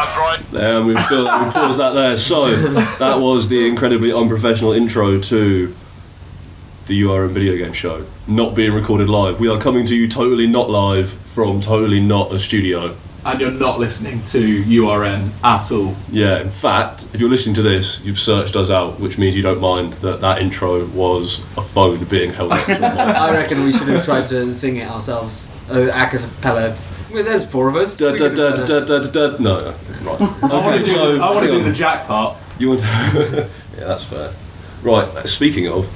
That's right. And we paused that there. So that was the incredibly unprofessional intro to the URN video game show, not being recorded live. We are coming to you totally not live from totally not a studio. And you're not listening to URN at all. Yeah, in fact, if you're listening to this, you've searched us out, which means you don't mind that intro was a phone being held up to a mic. I reckon we should have tried to sing it ourselves. A cappella. Well, there's four of us. No, right. Okay, so I want to do the Jack part. You want to? Yeah, that's fair. Right. Speaking of,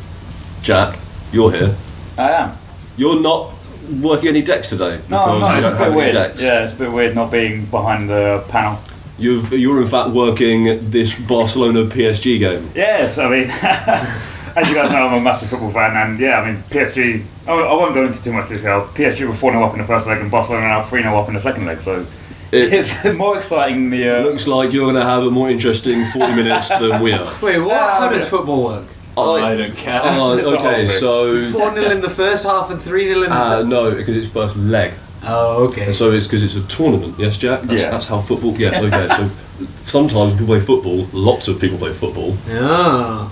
Jack, you're here. I am. You're not working any decks today No, because you don't it's a have bit any weird. decks. Yeah, it's a bit weird not being behind the panel. You're in fact working this Barcelona PSG game. Yes, I mean, as you guys know, I'm a massive football fan, and yeah, I mean, PSG, I won't go into too much detail. PSG were 4-0 up in the first leg, and Barcelona are now 3-0 up in the second leg, so it's more exciting. Looks like you're going to have a more interesting 40 minutes than we are. Wait, what? How does football work? I don't care. Okay, so 4-0 in the first half and 3-0 in the second? no, because it's first leg. Oh, okay. And so it's because it's a tournament, yes, Jack? That's how football... Yes, okay, so sometimes people play football, lots of people play football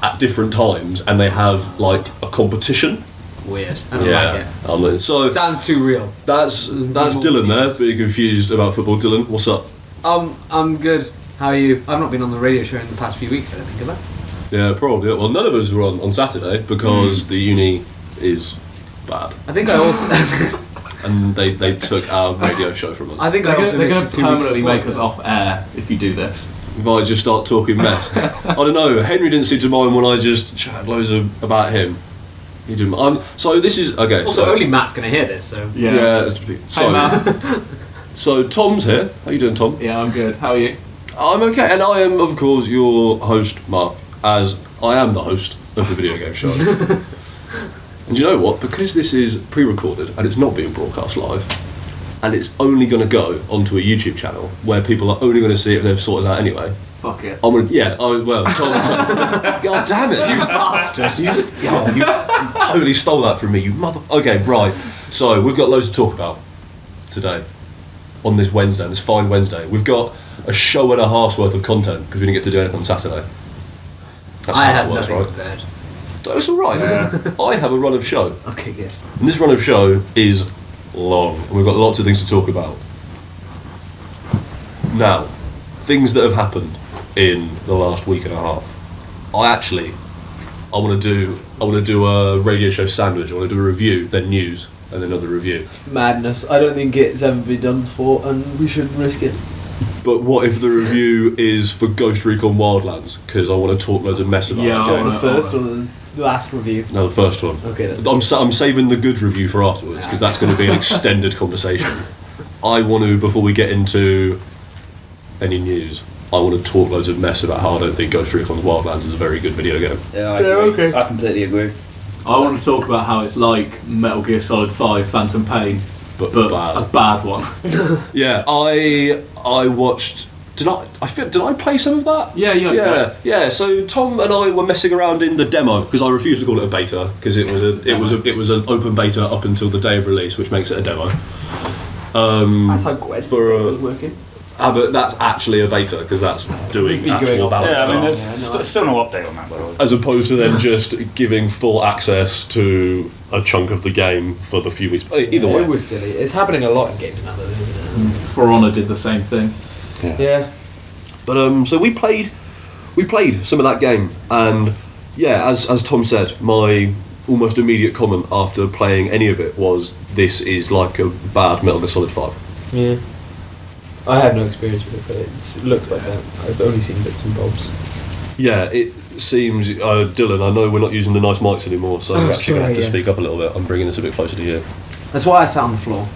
at different times, and they have, like, a competition. Weird. I don't like it. So sounds too real. That's Dylan there, being confused about football. Dylan, what's up? I'm good. How are you? I've not been on the radio show in the past few weeks, I don't think, have I? Yeah, probably. Well, none of us were on Saturday because the uni is bad. I think I also... And they took our radio show from us. I think They're I also going to missed the 2 weeks permanently before. make us off air if you do this. If I just start talking mess. I don't know, Henry didn't seem to mind when I just chatted loads about him. He didn't. So this is... Okay, Also, so... only Matt's going to hear this, so... Yeah. So, Matt. So Tom's here. How you doing, Tom? Yeah, I'm good. How are you? I'm okay, and I am, of course, your host, Mark, as I am the host of the video game show. And you know what? Because this is pre-recorded and it's not being broadcast live, and it's only going to go onto a YouTube channel where people are only going to see it and they've sorted us out anyway. Fuck it. I'm gonna, Tom. God damn it, you bastard! You totally stole that from me, you mother. Okay, right. So we've got loads to talk about today on this Wednesday, this fine Wednesday. We've got a show and a half's worth of content because we didn't get to do anything on Saturday. That's I how have it works, nothing right? prepared. That's all right. I have a run of show. Okay, good. And this run of show is long, and we've got lots of things to talk about. Now, things that have happened in the last week and a half. I want to do a radio show sandwich. I want to do a review, then news, and then another review. Madness. I don't think it's ever been done before, and we shouldn't risk it. But what if the review is for Ghost Recon Wildlands? Because I want to talk loads of mess about Yeah, the game. The first or the last review? No, the first one. Okay, that's I'm saving the good review for afterwards because that's going to be an extended conversation. I want to, before we get into any news, I want to talk loads of mess about how I don't think Ghost Recon Wildlands is a very good video game. Yeah, I agree. Okay. I completely agree. I want to talk about how it's like Metal Gear Solid 5 Phantom Pain, But but a bad one. Yeah, I watched. Did I play some of that? Yeah. So Tom and I were messing around in the demo because I refused to call it a beta because it was an open beta up until the day of release, which makes it a demo. That's how Gwen was working. But that's actually a beta because that's doing actual balance Yeah, I mean, stuff. there's still no update on that, by the way. As opposed to then just giving full access to a chunk of the game for the few weeks. Either way. It was silly. It's happening a lot in games now, though, isn't it? For Honor did the same thing. Yeah. But so we played some of that game, and yeah, as Tom said, my almost immediate comment after playing any of it was, this is like a bad Metal Gear Solid 5. Yeah. I have no experience with it, but it looks like that. I've only seen bits and bobs. Yeah, it seems, Dylan, I know we're not using the nice mics anymore, so we're actually going to have to speak up a little bit. I'm bringing this a bit closer to you. That's why I sat on the floor.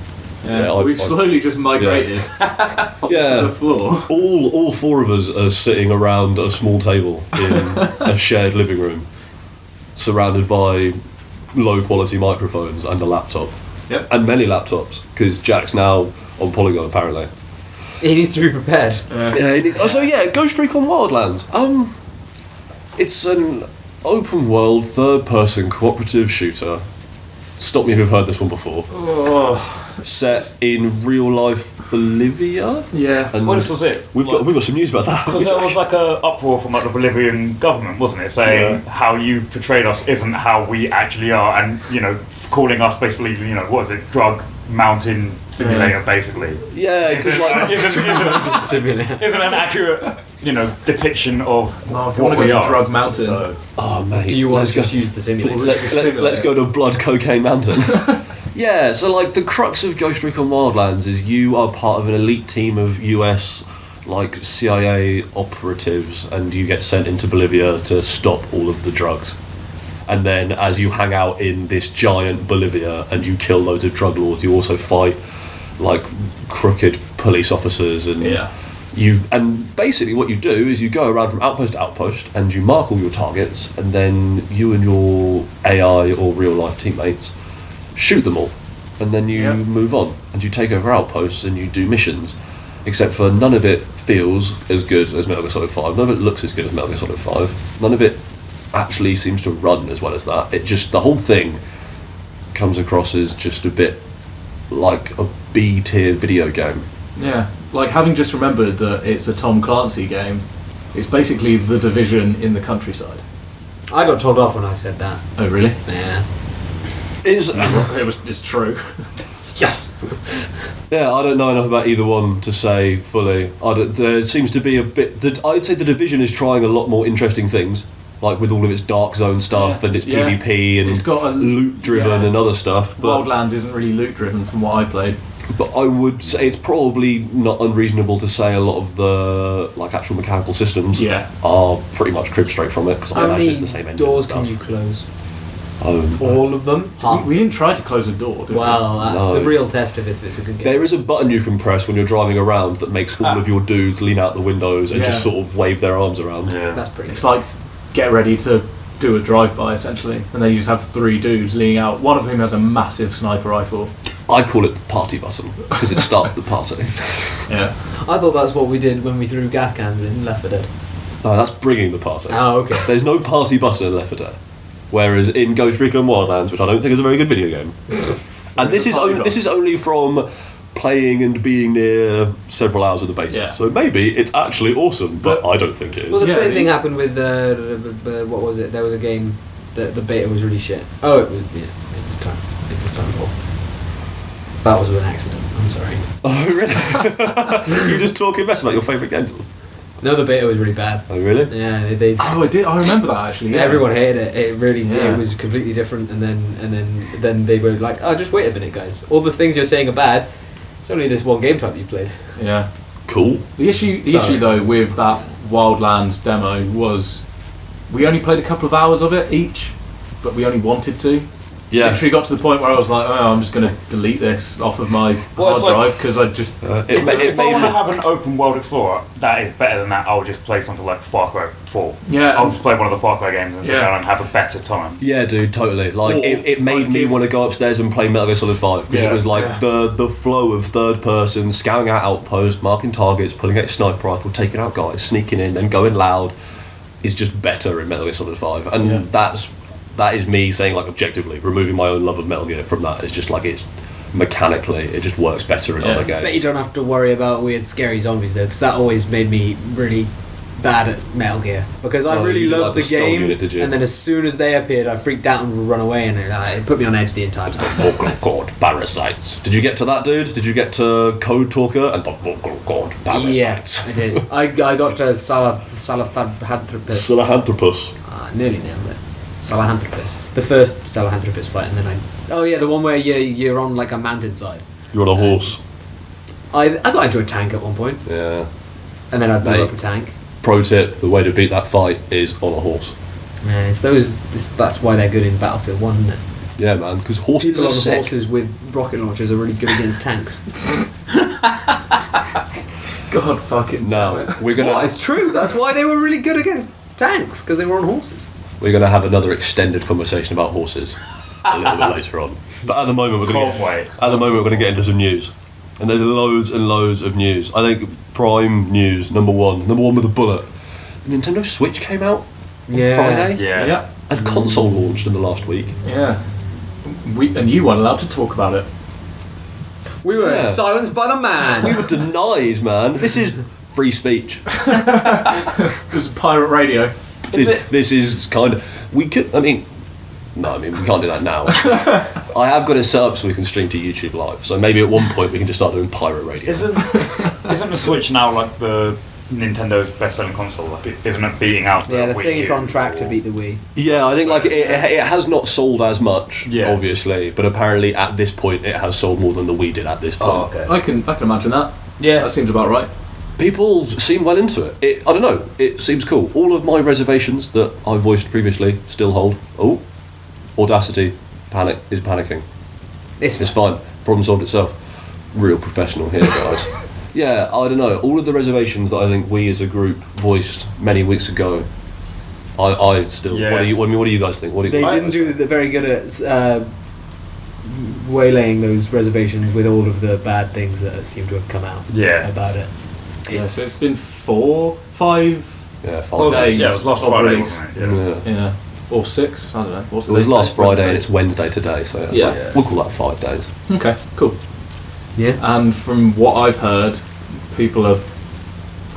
Yeah, we've slowly just migrated onto the floor. All four of us are sitting around a small table in a shared living room, surrounded by low quality microphones and a laptop. Yep. And many laptops, because Jack's now on Polygon apparently. He needs to be prepared. So Ghost Recon Wildlands. It's an open world third person cooperative shooter. Stop me if you've heard this one before. set in real life Bolivia. Yeah. And Well, this was it. we've got some news about that. Because there was like a uproar from like the Bolivian government, wasn't it, saying how you portrayed us isn't how we actually are, and calling us basically, what is it, drug mountain simulator, basically. Yeah, because isn't an accurate, depiction of Mark, I what want to we go to are. Drug Mountain. So, oh mate, Do you want let's to just use the simulator? let's go to Blood Cocaine Mountain. Yeah, so like the crux of Ghost Recon Wildlands is you are part of an elite team of US like CIA operatives, and you get sent into Bolivia to stop all of the drugs. And then as you hang out in this giant Bolivia and you kill loads of drug lords, you also fight like crooked police officers and and basically what you do is you go around from outpost to outpost and you mark all your targets, and then you and your AI or real life teammates shoot them all, and then you move on and you take over outposts and you do missions, except for none of it feels as good as Metal Gear Solid 5, none of it looks as good as Metal Gear Solid 5, none of it actually seems to run as well as that. It just, the whole thing comes across as just a bit like a B-tier video game. Yeah, like having just remembered that it's a Tom Clancy game, it's basically The Division in the countryside. I got told off when I said that. Oh really? Yeah. It's true. Yes. Yeah, I don't know enough about either one to say fully. There seems to be a bit. I'd say The Division is trying a lot more interesting things, like with all of its Dark Zone stuff and its PvP and it's got loot driven and other stuff. But Wildlands isn't really loot driven from what I played. But I would say it's probably not unreasonable to say a lot of the like actual mechanical systems are pretty much cribbed straight from it, because I imagine it's the same engine. How many doors and can you close? All of them? We didn't try to close a door, did we? Well, that's the real test of if it's a good game. There is a button you can press when you're driving around that makes all of your dudes lean out the windows and just sort of wave their arms around. yeah. That's pretty It's good. like get ready to do a drive-by essentially, and then you just have 3 dudes leaning out, one of whom has a massive sniper rifle. I call it the party button because it starts the party. Yeah. I thought that's what we did when we threw gas cans in Left 4 Dead. Oh, that's bringing the party. Oh, okay. There's no party button in Left 4 Dead. Whereas in Ghost Recon Wildlands, which I don't think is a very good video game, and this is only from playing and being near several hours of the beta. Yeah. So maybe it's actually awesome, but I don't think it is. Well, the Yeah, same thing happened with what was it? There was a game that the beta was really shit. Oh, it was Titanfall. That was an accident. I'm sorry. Oh really? You just talking mess about your favourite game? No, the beta was really bad. Oh really? Yeah, they Oh, I did. I remember that actually. Yeah. everyone hated it. It really Yeah. it was completely different. And then they were like, oh, just wait a minute, guys. All the things you're saying are bad. It's only this one game type you played. Yeah. Cool. The issue though with that Wildlands demo was we only played a couple of hours of it each, but we only wanted to. Yeah. Literally got to the point where I was like, oh, I'm just going to delete this off of my Well, hard drive because I just. It If I made want to me. have an open world explorer, that is better than that. I'll just play something like Far Cry 4. Yeah. I'll just play one of the Far Cry games and sit Yeah. down and have a better time. Yeah, dude, totally. Like Or, it made like, me if- want to go upstairs and play Metal Gear Solid 5 because Yeah. it was like Yeah. the flow of third person, scouting out outposts, marking targets, pulling out your sniper rifle, taking out guys, sneaking in, then going loud is just better in Metal Gear Solid 5, and that is me saying like objectively, removing my own love of Metal Gear from that. It's just like it's mechanically, it just works better in other games. But you don't have to worry about weird, scary zombies though, because that always made me really bad at Metal Gear. Because I Oh, really you didn't loved like the the skull game, unit, did you? and then as soon as they appeared, I freaked out and would run away, and it put me on edge the entire time. Vocal cord parasites. Did you get to that, dude? Did you get to Code Talker and the vocal cord Yeah, parasites? I did. I got to Salamhanthropus. Sahelanthropus. Nearly nailed it. Sahelanthropus. The first Sahelanthropus fight, and then the one where you're on like a mountainside. You're on a horse. I got into a tank at one point, Yeah. and then I blew Mate. up a tank. Pro tip: the way to beat that fight is on a horse. Yeah, that's why they're good in Battlefield 1, isn't it? Yeah, man, because horses People are on sick. horses with rocket launchers are really good against tanks. God fucking. No, we're gonna It's true. That's why they were really good against tanks, because they were on horses. we're gonna have another extended conversation about horses a little bit later on. But at the moment we're Can't gonna wait. we're gonna get into some news, and there's loads and loads of news. I think prime news number one with a bullet. The Nintendo Switch came out on Friday, Yeah. Yeah. and console launched in the last week. Yeah. And you weren't allowed to talk about it. We were Yeah. silenced by the man. We were denied, man. This is free speech. This is pirate radio. This is kind of. We could. I mean, no. I mean, we can't do that now. I have got it set up so we can stream to YouTube live. So maybe at one point we can just start doing pirate radio. Isn't the Switch now like the Nintendo's best-selling console? Like, isn't it beating out? The Yeah, they're Wii saying it's U on track to or- beat the Wii. Yeah, I think like it has not sold as much, Yeah. obviously, but apparently at this point it has sold more than the Wii did at this point. Oh, okay. I can imagine that. Yeah. That seems about right. People seem well into it. I don't know. It seems cool. All of my reservations that I voiced previously still hold. Oh, Audacity is panicking. It's fine. Problem solved itself. Real professional here, guys. Yeah, I don't know. All of the reservations that I think we as a group voiced many weeks ago, I still. Yeah. What do you guys think? What do you? They didn't do the very good at waylaying those reservations with all of the bad things that seem to have come out about it. So it's been 4, 5 Yeah, 5 Well, days. yeah, it was last of Friday, release. wasn't it? Yeah. Yeah. Or 6, I don't know. What's It the was date last today? Friday and Wednesday. it's Wednesday today, so Yeah. we'll call that 5 days. Okay, cool. Yeah. And from what I've heard, people are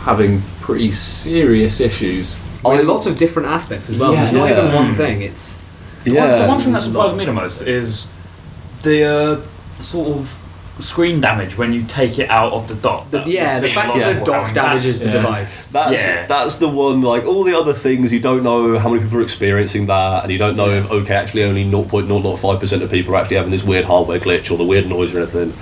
having pretty serious issues. With lots of different aspects as well. Yeah. It's not Yeah. even one thing. It's The one thing that surprised me the most is the sort of screen damage when you take it out of the dock. the fact that the dock damages the device. That's the one. Like all the other things, you don't know how many people are experiencing that, and you don't know if actually only 0.005% of people are actually having this weird hardware glitch or the weird noise or anything.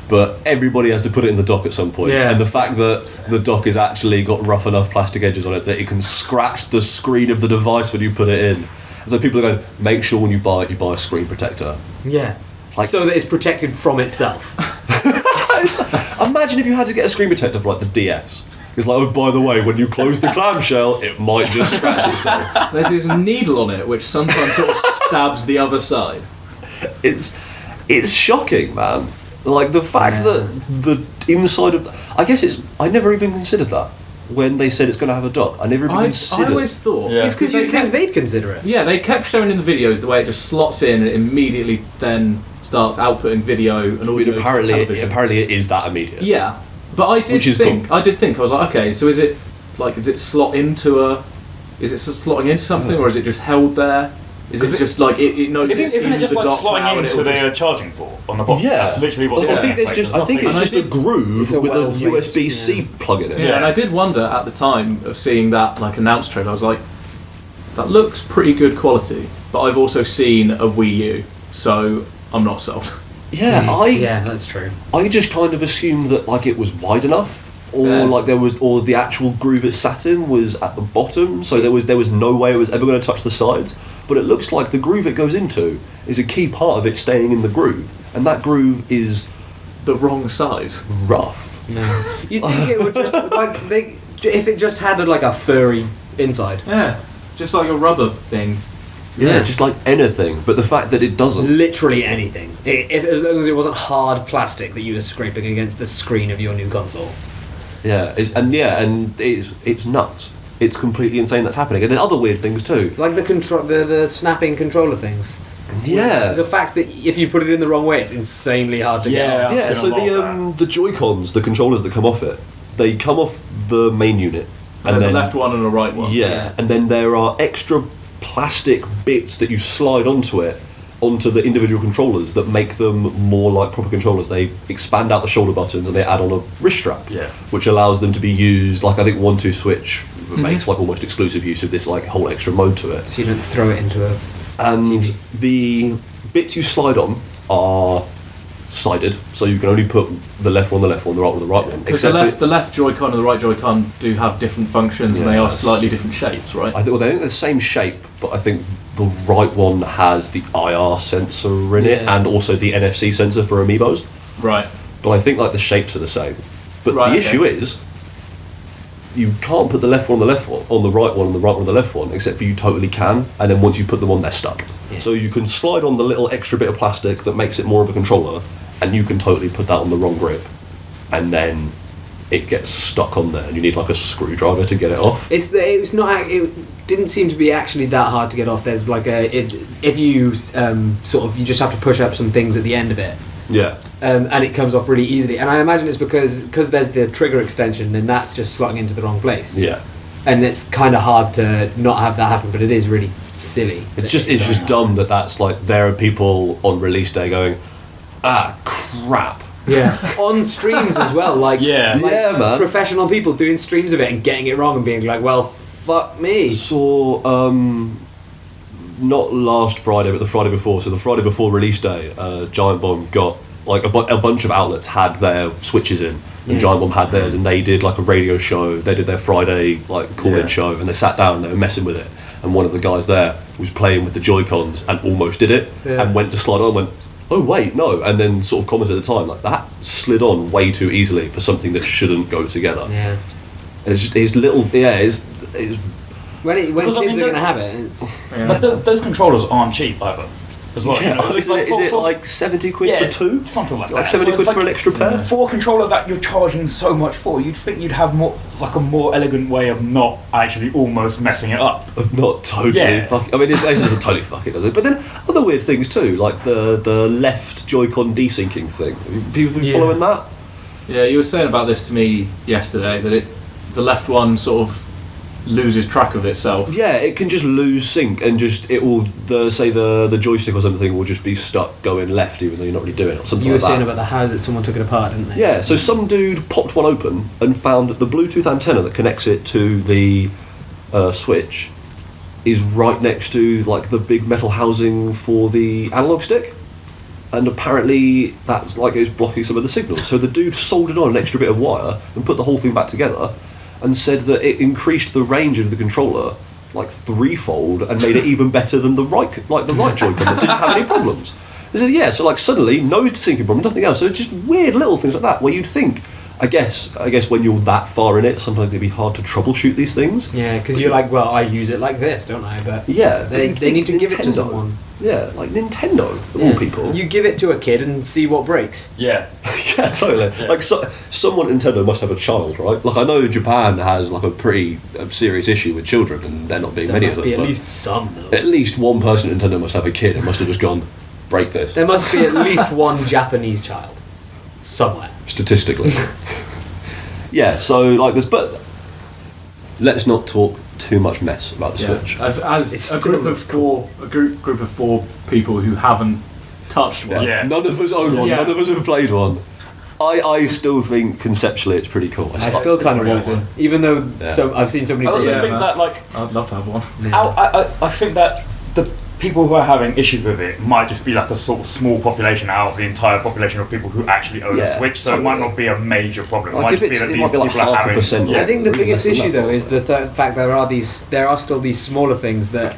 But everybody has to put it in the dock at some point. Yeah. And the fact that the dock has actually got rough enough plastic edges on it that it can scratch the screen of the device when you put it in. And so people are going, make sure when you buy it, you buy a screen protector. Yeah. Like- So that it's protected from itself. Imagine if you had to get a screen protector for like the DS. It's like, oh, by the way, when you close the clamshell, it might just scratch itself. There's this needle on it which sometimes sort of stabs the other side. It's shocking, man. Like the fact that the inside of I never even considered that when they said it's going to have a dock. I never even I considered. always thought. Yeah. It's because you'd think they'd consider it. Yeah, they kept showing in the videos the way it just slots in and it immediately then starts outputting video and I mean, audio. to television. apparently it is that immediate. Yeah, but I Which is think I was like, okay, so is it slotting into something or is it just held there? Is it just like it knows? Isn't it just the like dock now slotting and into it'll the just- charging port on the bottom? Yeah. That's literally what's I think happening. there's I think it's And I just a did- groove It's a with a well-placed, USB-C plug in it. Yeah, and I did wonder at the time of seeing that like announced trailer, I was like, that looks pretty good quality. But I've also seen a Wii U, so I'm not sold. Yeah, that's true. I just kind of assumed that like it was wide enough, or Yeah. or the actual groove it sat in was at the bottom, so there was no way it was ever going to touch the sides. But it looks like the groove it goes into is a key part of it staying in the groove, and that groove is The wrong size. rough. No. You'd think it would just if it just had like a furry inside. Yeah, just like a rubber thing. Yeah, just like anything. But the fact that it doesn't. Literally anything. As long as it wasn't hard plastic that you were scraping against the screen of your new console. It's nuts. It's completely insane that's happening, and then other weird things too. Like the snapping controller things. Yeah, The fact that if you put it in the wrong way, it's insanely hard to get off. I've yeah. seen So a lot of the Joy-Cons, the controllers that come off it, they come off the main unit, And there's a left one and a right one. Yeah, and then there are extra plastic bits that you slide onto the individual controllers that make them more like proper controllers. They expand out the shoulder buttons and they add on a wrist strap, Yeah. which allows them to be used. Like I think 1-2 Switch makes like almost exclusive use of this like whole extra mode to it. So you don't throw it into a... And TV. the bits you slide on are sided, so you can only put the left one, the left one, the right one, the right one. Because the left Joy-Con and the right Joy-Con do have different functions and they are Yes. slightly different shapes, right? I think they're the same shape, but I think the right one has the IR sensor in it Yeah. and also the NFC sensor for amiibos. Right. But I think like the shapes are the same. But Right, the okay. issue is, you can't put the left one on the left one, on the right one, and the right one on the left one, except for you totally can. And then once you put them on, they're stuck. Yeah. So you can slide on the little extra bit of plastic that makes it more of a controller, and you can totally put that on the wrong grip, and then it gets stuck on there, and you need like a screwdriver to get it off. It didn't seem to be actually that hard to get off. There's like if you you just have to push up some things at the end of it, Yeah. And it comes off really easily. And I imagine it's because there's the trigger extension, then that's just slotting into the wrong place. Yeah. And it's kind of hard to not have that happen, but it is really silly. It's just dumb that's like there are people on release day going, crap. Yeah, on streams as well. Like, man. Professional people doing streams of it and getting it wrong and being like, well, fuck me. Saw not last Friday, but the Friday before. So the Friday before release day, Giant Bomb got like a bunch of outlets had their switches in, and Giant Bomb had theirs, and they did like a radio show. They did their Friday like call-in show, and they sat down and they were messing with it. And one of the guys there was playing with the Joy-Cons and almost did it, and went to slide on, and went, oh wait, no, and then sort of commented at the time like that slid on way too easily for something that shouldn't go together. Yeah, and it's just his little it's when kids are going to have it, it's... But those controllers aren't cheap either. As well, is it like 70 quid for two? Something like that. Like 70 quid for an extra pair? For a controller that you're charging so much for, you'd think you'd have a more elegant way of not actually almost messing it up. Of not totally fucking... I mean, it doesn't totally fuck it, does it? But then other weird things too, like the left Joy-Con desyncing thing. Have people been following that? Yeah, you were saying about this to me yesterday, that the left one sort of loses track of itself. Yeah, it can just lose sync and just it will the joystick or something will just be stuck going left even though you're not really doing it or something. You were like that. saying about the how that someone took it apart, didn't they? Yeah, so some dude popped one open and found that the Bluetooth antenna that connects it to the Switch is right next to like the big metal housing for the analog stick. And apparently that's like it was blocking some of the signals. So the dude soldered on an extra bit of wire and put the whole thing back together and said that it increased the range of the controller like threefold and made it even better than the right Joy-Con that didn't have any problems. He said, so like suddenly no syncing problem, nothing else. So it's just weird little things like that where you'd think, I guess when you're that far in it, sometimes it'd be hard to troubleshoot these things. Yeah, because you're like, well, I use it like this, don't I? But they need to give it to someone. Yeah, like Nintendo, of all people. You give it to a kid and see what breaks. Yeah. Yeah, totally. Yeah. Like, someone at Nintendo must have a child, right? Like, I know Japan has, like, a pretty serious issue with children, and there not being many of them. There must be at least some, though. At least one person at Nintendo must have a kid and must have just gone, break this. There must be at least one Japanese child. Somewhere. Statistically. Yeah, so, like, but let's not talk too much mess about the Switch. As a group of four people who haven't touched one. Yeah. None of us own one. None of us have played one. I still think conceptually it's pretty cool. I still kind of want one, even though I've seen so many. I also think that I'd love to have one. I think that the people who are having issues with it might just be like a sort of small population out of the entire population of people who actually own a Switch, so it might not be a major problem. Like it might just be that these people are having... I think the biggest issue though is the fact that there are still these smaller things that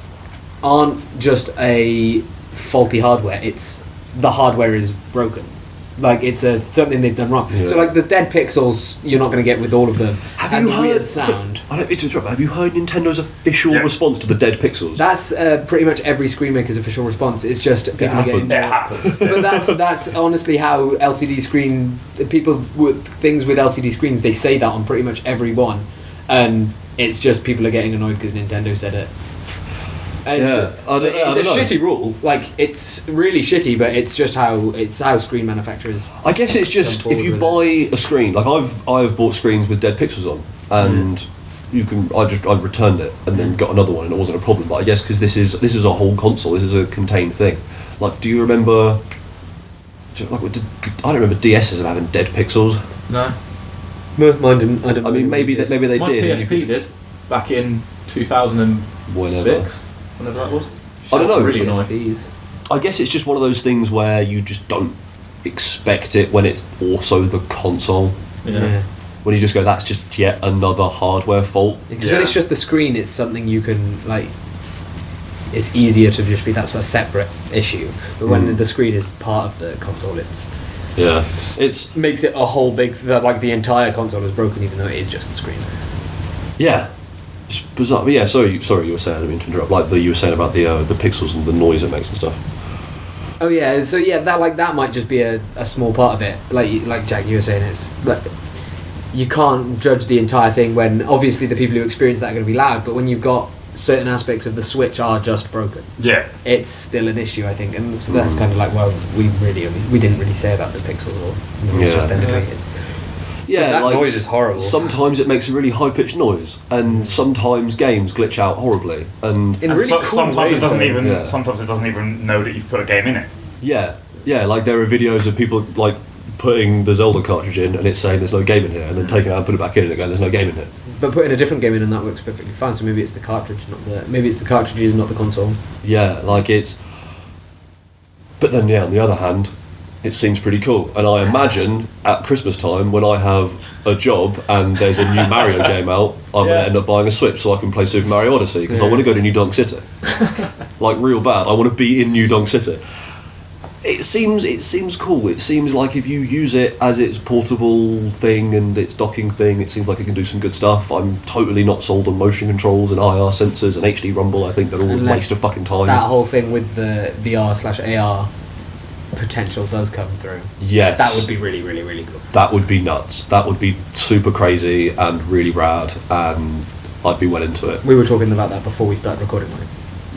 aren't just a faulty hardware, it's the hardware is broken. Like it's something they've done wrong. So like the dead pixels, you're not going to get with all of them. Have you heard weird sound? I don't mean to interrupt. Have you heard Nintendo's official response to the dead pixels? That's pretty much every screen maker's official response. It's just people are getting. It happens. But that's honestly how LCD screen people with things with LCD screens, they say that on pretty much every one, and it's just people are getting annoyed because Nintendo said it. I don't know. Shitty rule. Like it's really shitty, but it's just how screen manufacturers. I guess it's just if you buy a screen, like I've bought screens with dead pixels on, and you can. I returned it and then got another one, and it wasn't a problem. But I guess because this is a whole console, this is a contained thing. Like, do you remember? I don't remember DSs having dead pixels. No. Mine didn't. I mean, maybe they My did. PSP did back in 2006. Whenever that was. I don't know. Really annoying. I guess it's just one of those things where you just don't expect it when it's also the console. Yeah. When you just go, that's just yet another hardware fault. Because when it's just the screen, it's something you can like. It's easier to just be that's a separate issue. But when the screen is part of the console, it makes it a whole big like the entire console is broken, even though it is just the screen. Yeah. It's bizarre. But yeah, sorry, you were saying, I didn't mean to interrupt. Like you were saying about the pixels and the noise it makes and stuff. Oh yeah, so yeah, that might just be a small part of it. Like Jack, you were saying, it's like you can't judge the entire thing when obviously the people who experience that are going to be loud. But when you've got certain aspects of the Switch are just broken, Yeah. it's still an issue, I think, and so that's kind of like, well, we didn't really say about the pixels, or it's just them doing it. Yeah, that like noise is horrible. Sometimes it makes a really high pitched noise, and sometimes games glitch out horribly. And In really cool sometimes ways, it doesn't though. even. Yeah. Sometimes it doesn't even know that you've put a game in it. yeah, like there are videos of people like putting the Zelda cartridge in, and it's saying there's no game in here, and then taking it out and put it back in, and going there's no game in here. But putting a different game in and that works perfectly fine. So maybe it's the cartridge, maybe it's the cartridges, not the console. Yeah, like it's. But then, on the other hand, it seems pretty cool. And I imagine at Christmas time, when I have a job and there's a new Mario game out, I'm going to end up buying a Switch so I can play Super Mario Odyssey, because I want to go to New Donk City. Like, real bad. I want to be in New Donk City. It seems cool. It seems like if you use it as its portable thing and its docking thing, it seems like it can do some good stuff. I'm totally not sold on motion controls and IR sensors and HD rumble. I think they're all a Unless waste of fucking time. That whole thing with the VR/AR potential does come through. Yes. That would be really, really, really cool. That would be nuts. That would be super crazy and really rad, and I'd be well into it. We were talking about that before we started recording, right?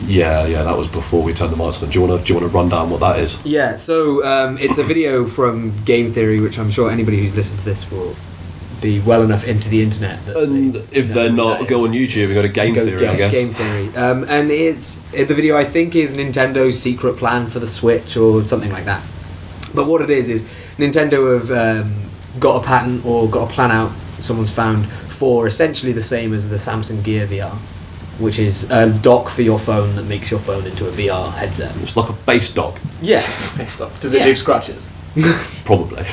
Yeah, that was before we turned the mics on. Do you want to run down what that is? Yeah, so it's a video from Game Theory, which I'm sure anybody who's listened to this will be well enough into the internet that And if know they're who not, that go is. on YouTube and go to Game Theory, I guess. Game Theory. And the video, I think, is Nintendo's secret plan for the Switch or something like that. But what it is Nintendo have got a patent or got a plan out, someone's found, for essentially the same as the Samsung Gear VR, which is a dock for your phone that makes your phone into a VR headset. It's like a face dock, Yeah. Does it leave scratches? probably.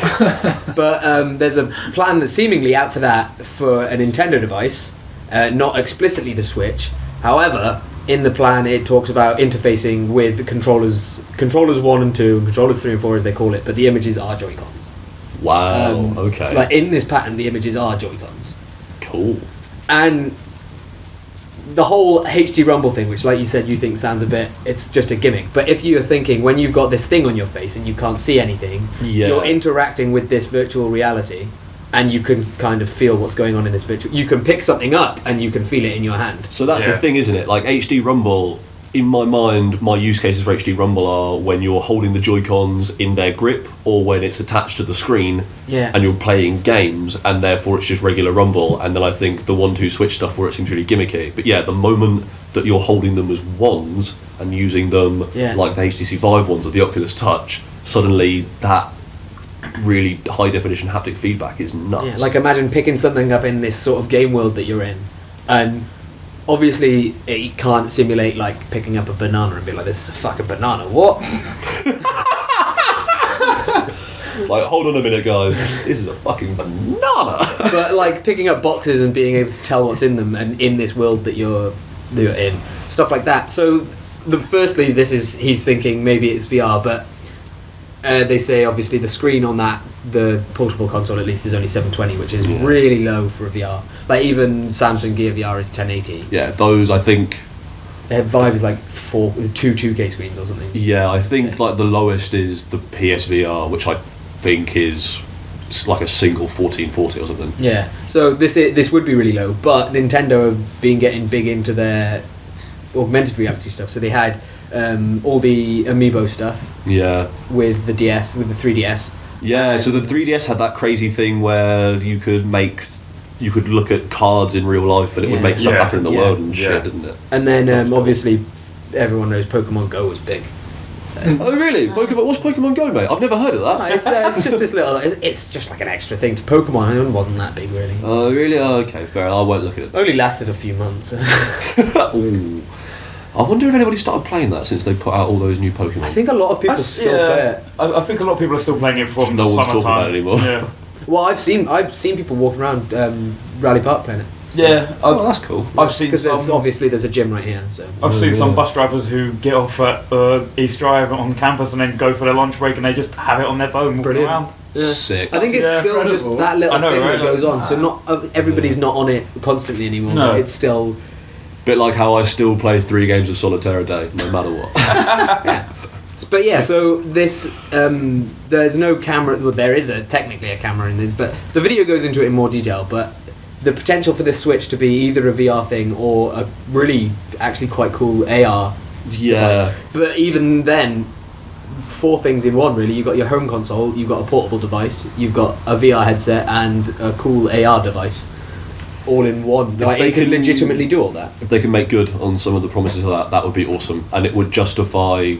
But there's a plan that's seemingly out for that for a Nintendo device, not explicitly the Switch. However, in the plan it talks about interfacing with controllers 1 and 2, and controllers 3 and 4 as they call it, but the images are Joy-Cons. Wow, okay. Like in this pattern, the images are Joy-Cons. Cool. And the whole HD Rumble thing, which like you said you think sounds it's just a gimmick, but if you're thinking when you've got this thing on your face and you can't see anything, you're interacting with this virtual reality and you can kind of feel what's going on in this virtual, you can pick something up and you can feel it in your hand. So that's the thing, isn't it? Like HD Rumble, in my mind, my use cases for HD Rumble are when you're holding the Joy-Cons in their grip, or when it's attached to the screen and you're playing games, and therefore it's just regular Rumble. And then I think the 1-2 Switch stuff where it seems really gimmicky. But yeah, the moment that you're holding them as wands and using them like the HTC Vive ones or the Oculus Touch, suddenly that really high definition haptic feedback is nuts. Yeah, like imagine picking something up in this sort of game world that you're in, and obviously it can't simulate like picking up a banana and be like, this is a fucking banana, what? It's like, hold on a minute guys, this is a fucking banana. But like picking up boxes and being able to tell what's in them and in this world that you're in, stuff like that. So firstly he's thinking maybe it's VR, but they say obviously the screen on the portable console at least is only 720, which is really low for a VR. Like even Samsung Gear VR is 1080. Yeah, those I think. Their Vive is like 2 2K screens or something. Yeah, I think like the lowest is the PSVR, which I think is like a single 1440 or something. Yeah. So this would be really low, but Nintendo have been getting big into their augmented reality stuff. So they had all the Amiibo stuff. Yeah. With the DS, with the 3DS. Yeah, so the 3DS had that crazy thing where you could look at cards in real life and it would make stuff happen in the world and shit, didn't it? And then obviously everyone knows Pokemon Go was big. Oh really? Pokemon? What's Pokemon Go, mate? I've never heard of that. It's just this little. It's just like an extra thing to Pokemon. It wasn't that big really. Oh really? Oh, okay, fair. I won't look at it. Only lasted a few months. Ooh. I wonder if anybody started playing that since they put out all those new Pokemon. I think a lot of people still play it. I think a lot of people are still playing it from no the one's summertime. talking about it anymore. Yeah. Well, I've seen people walking around Raleigh Park playing it. So. Yeah, Oh, that's cool. I've seen Because some. obviously there's a gym right here. So I've seen some bus drivers who get off at East Drive on campus and then go for their lunch break and they just have it on their phone walking Brilliant. around. yeah. Sick. I think it's Yeah, still incredible. just that little I know, thing right? that goes on. So not everybody's not on it constantly anymore. No. But it's still. Bit like how I still play 3 games of solitaire a day, no matter what. Yeah. But yeah, so this there's no camera. Well, there is technically a camera in this, but the video goes into it in more detail. But the potential for this Switch to be either a VR thing or a really actually quite cool AR Yeah. device. But even then, 4 things in one really. You've got your home console, you've got a portable device, you've got a VR headset and a cool AR device, all in one. Like, they it could can- legitimately do all that. If they can make good on some of the promises of that, that would be awesome, and it would justify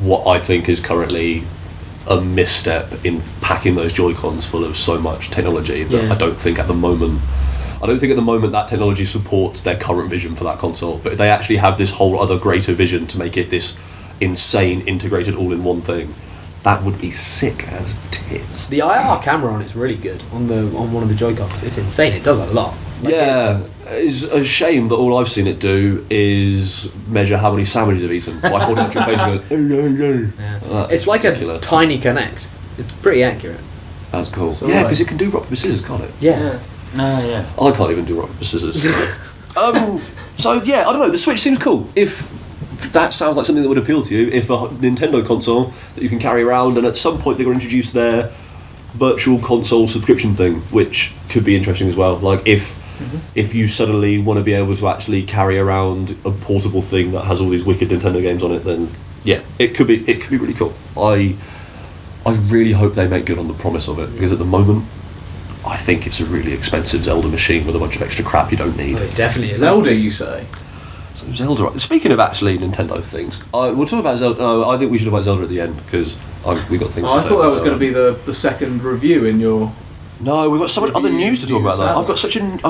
what I think is currently a misstep in packing those Joy-Cons full of so much technology that Yeah. I don't think at the moment that technology supports their current vision for that console. But if they actually have this whole other greater vision to make it this insane integrated all-in-one thing, that would be sick as tits. The IR camera on it's really good on one of the Joy-Cons. It's insane. It does a lot. Yeah, it's a shame that all I've seen it do is measure how many sandwiches I've eaten by holding up to your face and going, Yeah. It's like ridiculous. a tiny Connect. It's pretty accurate. That's cool. So Yeah, right. because it can do rock, paper, scissors, can't it? Yeah. Yeah. I can't even do rock, paper, scissors. So yeah, I don't know, the Switch seems cool. If that sounds like something that would appeal to you, if a Nintendo console that you can carry around, and at some point they're going to introduce their virtual console subscription thing, which could be interesting as well. Like if you suddenly want to be able to actually carry around a portable thing that has all these wicked Nintendo games on it, then yeah, it could be really cool. I really hope they make good on the promise of it, because at the moment I think it's a really expensive Zelda machine with a bunch of extra crap you don't need. Oh, it's definitely Zelda, you say? So Zelda. Speaking of actually Nintendo things, we'll talk about Zelda. No, I think we should talk about Zelda at the end, because we got things. Oh, to I say thought that about was going to Zelda. be the second review in your. No, we've got so much other news to talk about. Though. I've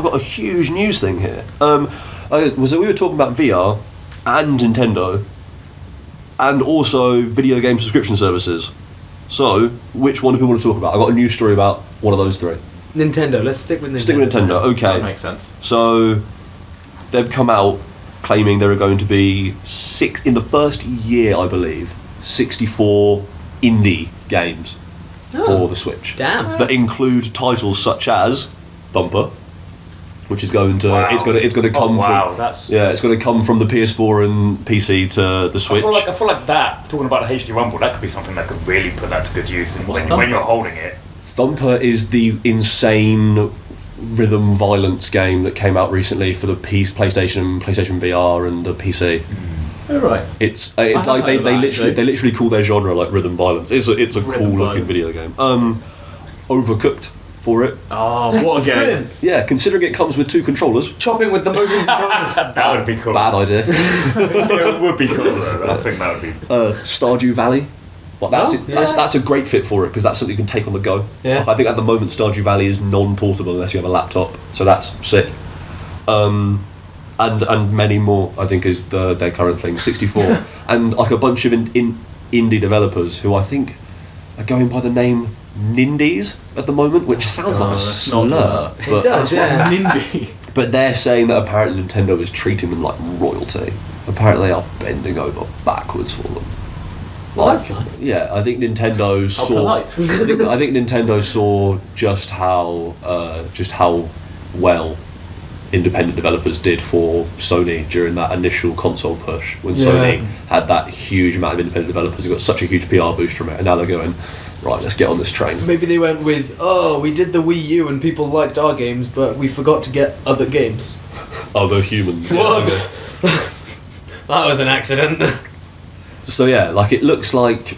got a huge news thing here. So we were talking about VR and Nintendo, and also video game subscription services. So, which one do people want to talk about? I've got a news story about one of those three. Nintendo. Let's stick with Nintendo. Stick with Nintendo. That Okay. makes sense. So, they've come out claiming there are going to be in the first year, I believe, 64 indie games for the Switch. Damn. That include titles such as Thumper, which is going to Wow. it's going to come wow, from that's. it's going to come from the PS4 and PC to the Switch. I feel like that. Talking about the HD Rumble, that could be something that could really put that to good use. And What's when you're holding it, Thumper is the insane rhythm violence game that came out recently for the PlayStation VR and the PC. Oh, right. It's have like heard of that, actually. they literally call their genre like rhythm violence. It's a Rhythm cool looking violence. video game. Overcooked for it. Oh, what a game. Brilliant. Yeah, considering it comes with 2 controllers, Chopping with the motion controllers. that would be cool. bad idea. It would be cool though. I think that would be. Stardew Valley. Well, that's a great fit for it, because that's something you can take on the go. Yeah. Like, I think at the moment Stardew Valley is non-portable unless you have a laptop, so that's sick. And many more, I think, is their current thing. 64 and like a bunch of indie developers who I think are going by the name Nindies at the moment, which sounds like a that's not slur. But, does, yeah. Nindy. but they're saying that apparently Nintendo is treating them like royalty. Apparently they are bending over backwards for them. Well, that's nice. Yeah, I think Nintendo How saw. polite. I think Nintendo saw just how well independent developers did for Sony during that initial console push, when Sony had that huge amount of independent developers who got such a huge PR boost from it, and now they're going, right, let's get on this train. Maybe they went with, we did the Wii U and people liked our games, but we forgot to get other games. Other humans. Whoops. That was an accident. So yeah, like it looks like,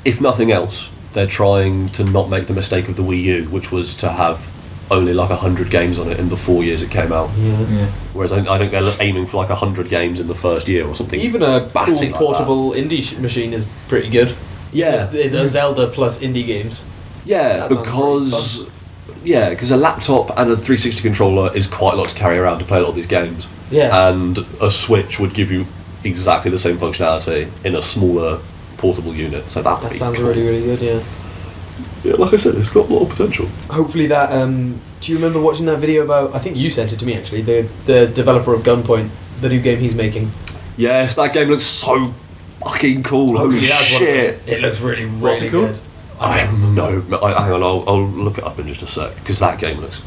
if nothing else, they're trying to not make the mistake of the Wii U, which was to have only like 100 games on it in the 4 years it came out. Yeah. Whereas I think they're aiming for like 100 games in the first year or something. Even a cool batty like portable indie machine is pretty good. Yeah. It's a Zelda plus indie games. Yeah, That sounds because a laptop and a 360 controller is quite a lot to carry around to play a lot of these games. Yeah. And a Switch would give you exactly the same functionality in a smaller portable unit. So that would That be sounds cool. really, really good, yeah. Yeah, like I said, it's got a lot of potential. Hopefully that, do you remember watching that video about, I think you sent it to me actually, the developer of Gunpoint, the new game he's making? Yes, that game looks so fucking cool. Holy Hopefully that's one of shit. them. It looks really, What's really it called? good. I have no... hang on, I'll look it up in just a sec, because that game looks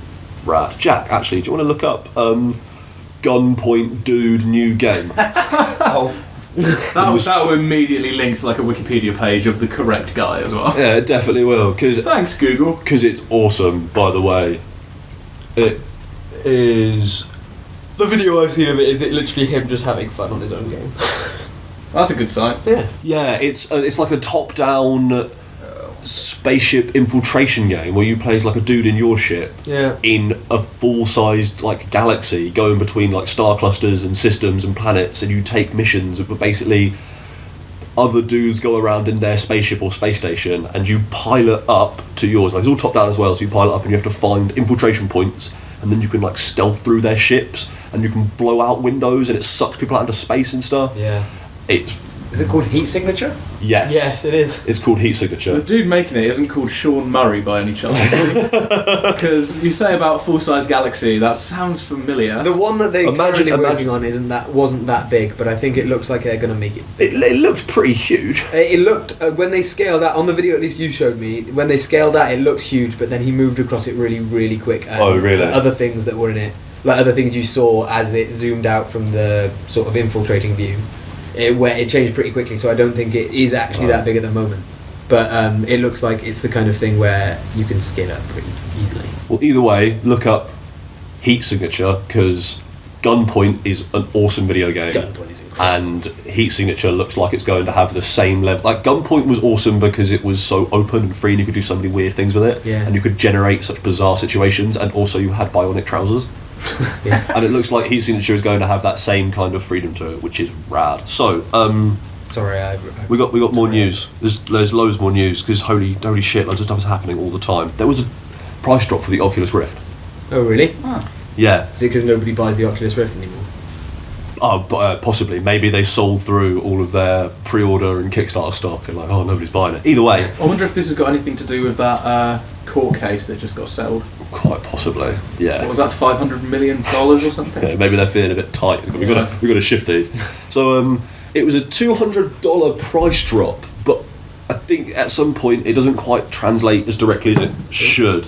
rad. Jack, actually, do you want to look up Gunpoint Dude new game? That will immediately link to like a Wikipedia page of the correct guy as well. Yeah, it definitely will, because Thanks, Google. it's awesome, by the way. is The video I've seen of it is literally him just having fun on his own game. That's a good sign. yeah, it's like a top-down spaceship infiltration game where you play as like a dude in your ship Yeah. in a full-sized like galaxy, going between like star clusters and systems and planets, and you take missions. But basically, other dudes go around in their spaceship or space station, and you pilot up to yours. Like it's all top-down as well, so you pilot up and you have to find infiltration points, and then you can like stealth through their ships, and you can blow out windows, and it sucks people out into space and stuff. Yeah. It's Is it called Heat Signature? yes, Yes, it is. It's called Heat Signature. The dude making it isn't called Sean Murray by any chance. Because you say about full-size Galaxy, that sounds familiar. The one that they Imagine- currently working on wasn't that big, but I think it looks like they're going to make it. It looked pretty huge. It looked when they scaled that on the video. At least you showed me when they scaled that. It looks huge, but then he moved across it really, really quick. And Oh, really? Other things that were in it, like other things you saw as it zoomed out from the sort of infiltrating view, where it changed pretty quickly. So I don't think it is actually that big at the moment. But it looks like it's the kind of thing where you can scale up pretty easily. Well, either way, look up Heat Signature, because Gunpoint is an awesome video game. Gunpoint is incredible. And Heat Signature looks like it's going to have the same level. Like Gunpoint was awesome because it was so open and free, and you could do so many weird things with it. Yeah. And you could generate such bizarre situations, and also you had bionic trousers. Yeah. And it looks like Heat Signature is going to have that same kind of freedom to it, which is rad. So, Sorry, we got more news. There's loads more news, because holy shit, loads of stuff is happening all the time. There was a price drop for the Oculus Rift. Oh really? Yeah. Is it because nobody buys the Oculus Rift anymore? Oh, possibly. Maybe they sold through all of their pre-order and Kickstarter stock, and like, oh, nobody's buying it. Either way, I wonder if this has got anything to do with that court case that just got settled. quite possibly. What Yeah. was that, $500 million or something? Yeah, maybe they're feeling a bit tight. We got to shift these. So it was a $200 price drop, but I think at some point it doesn't quite translate as directly as it should.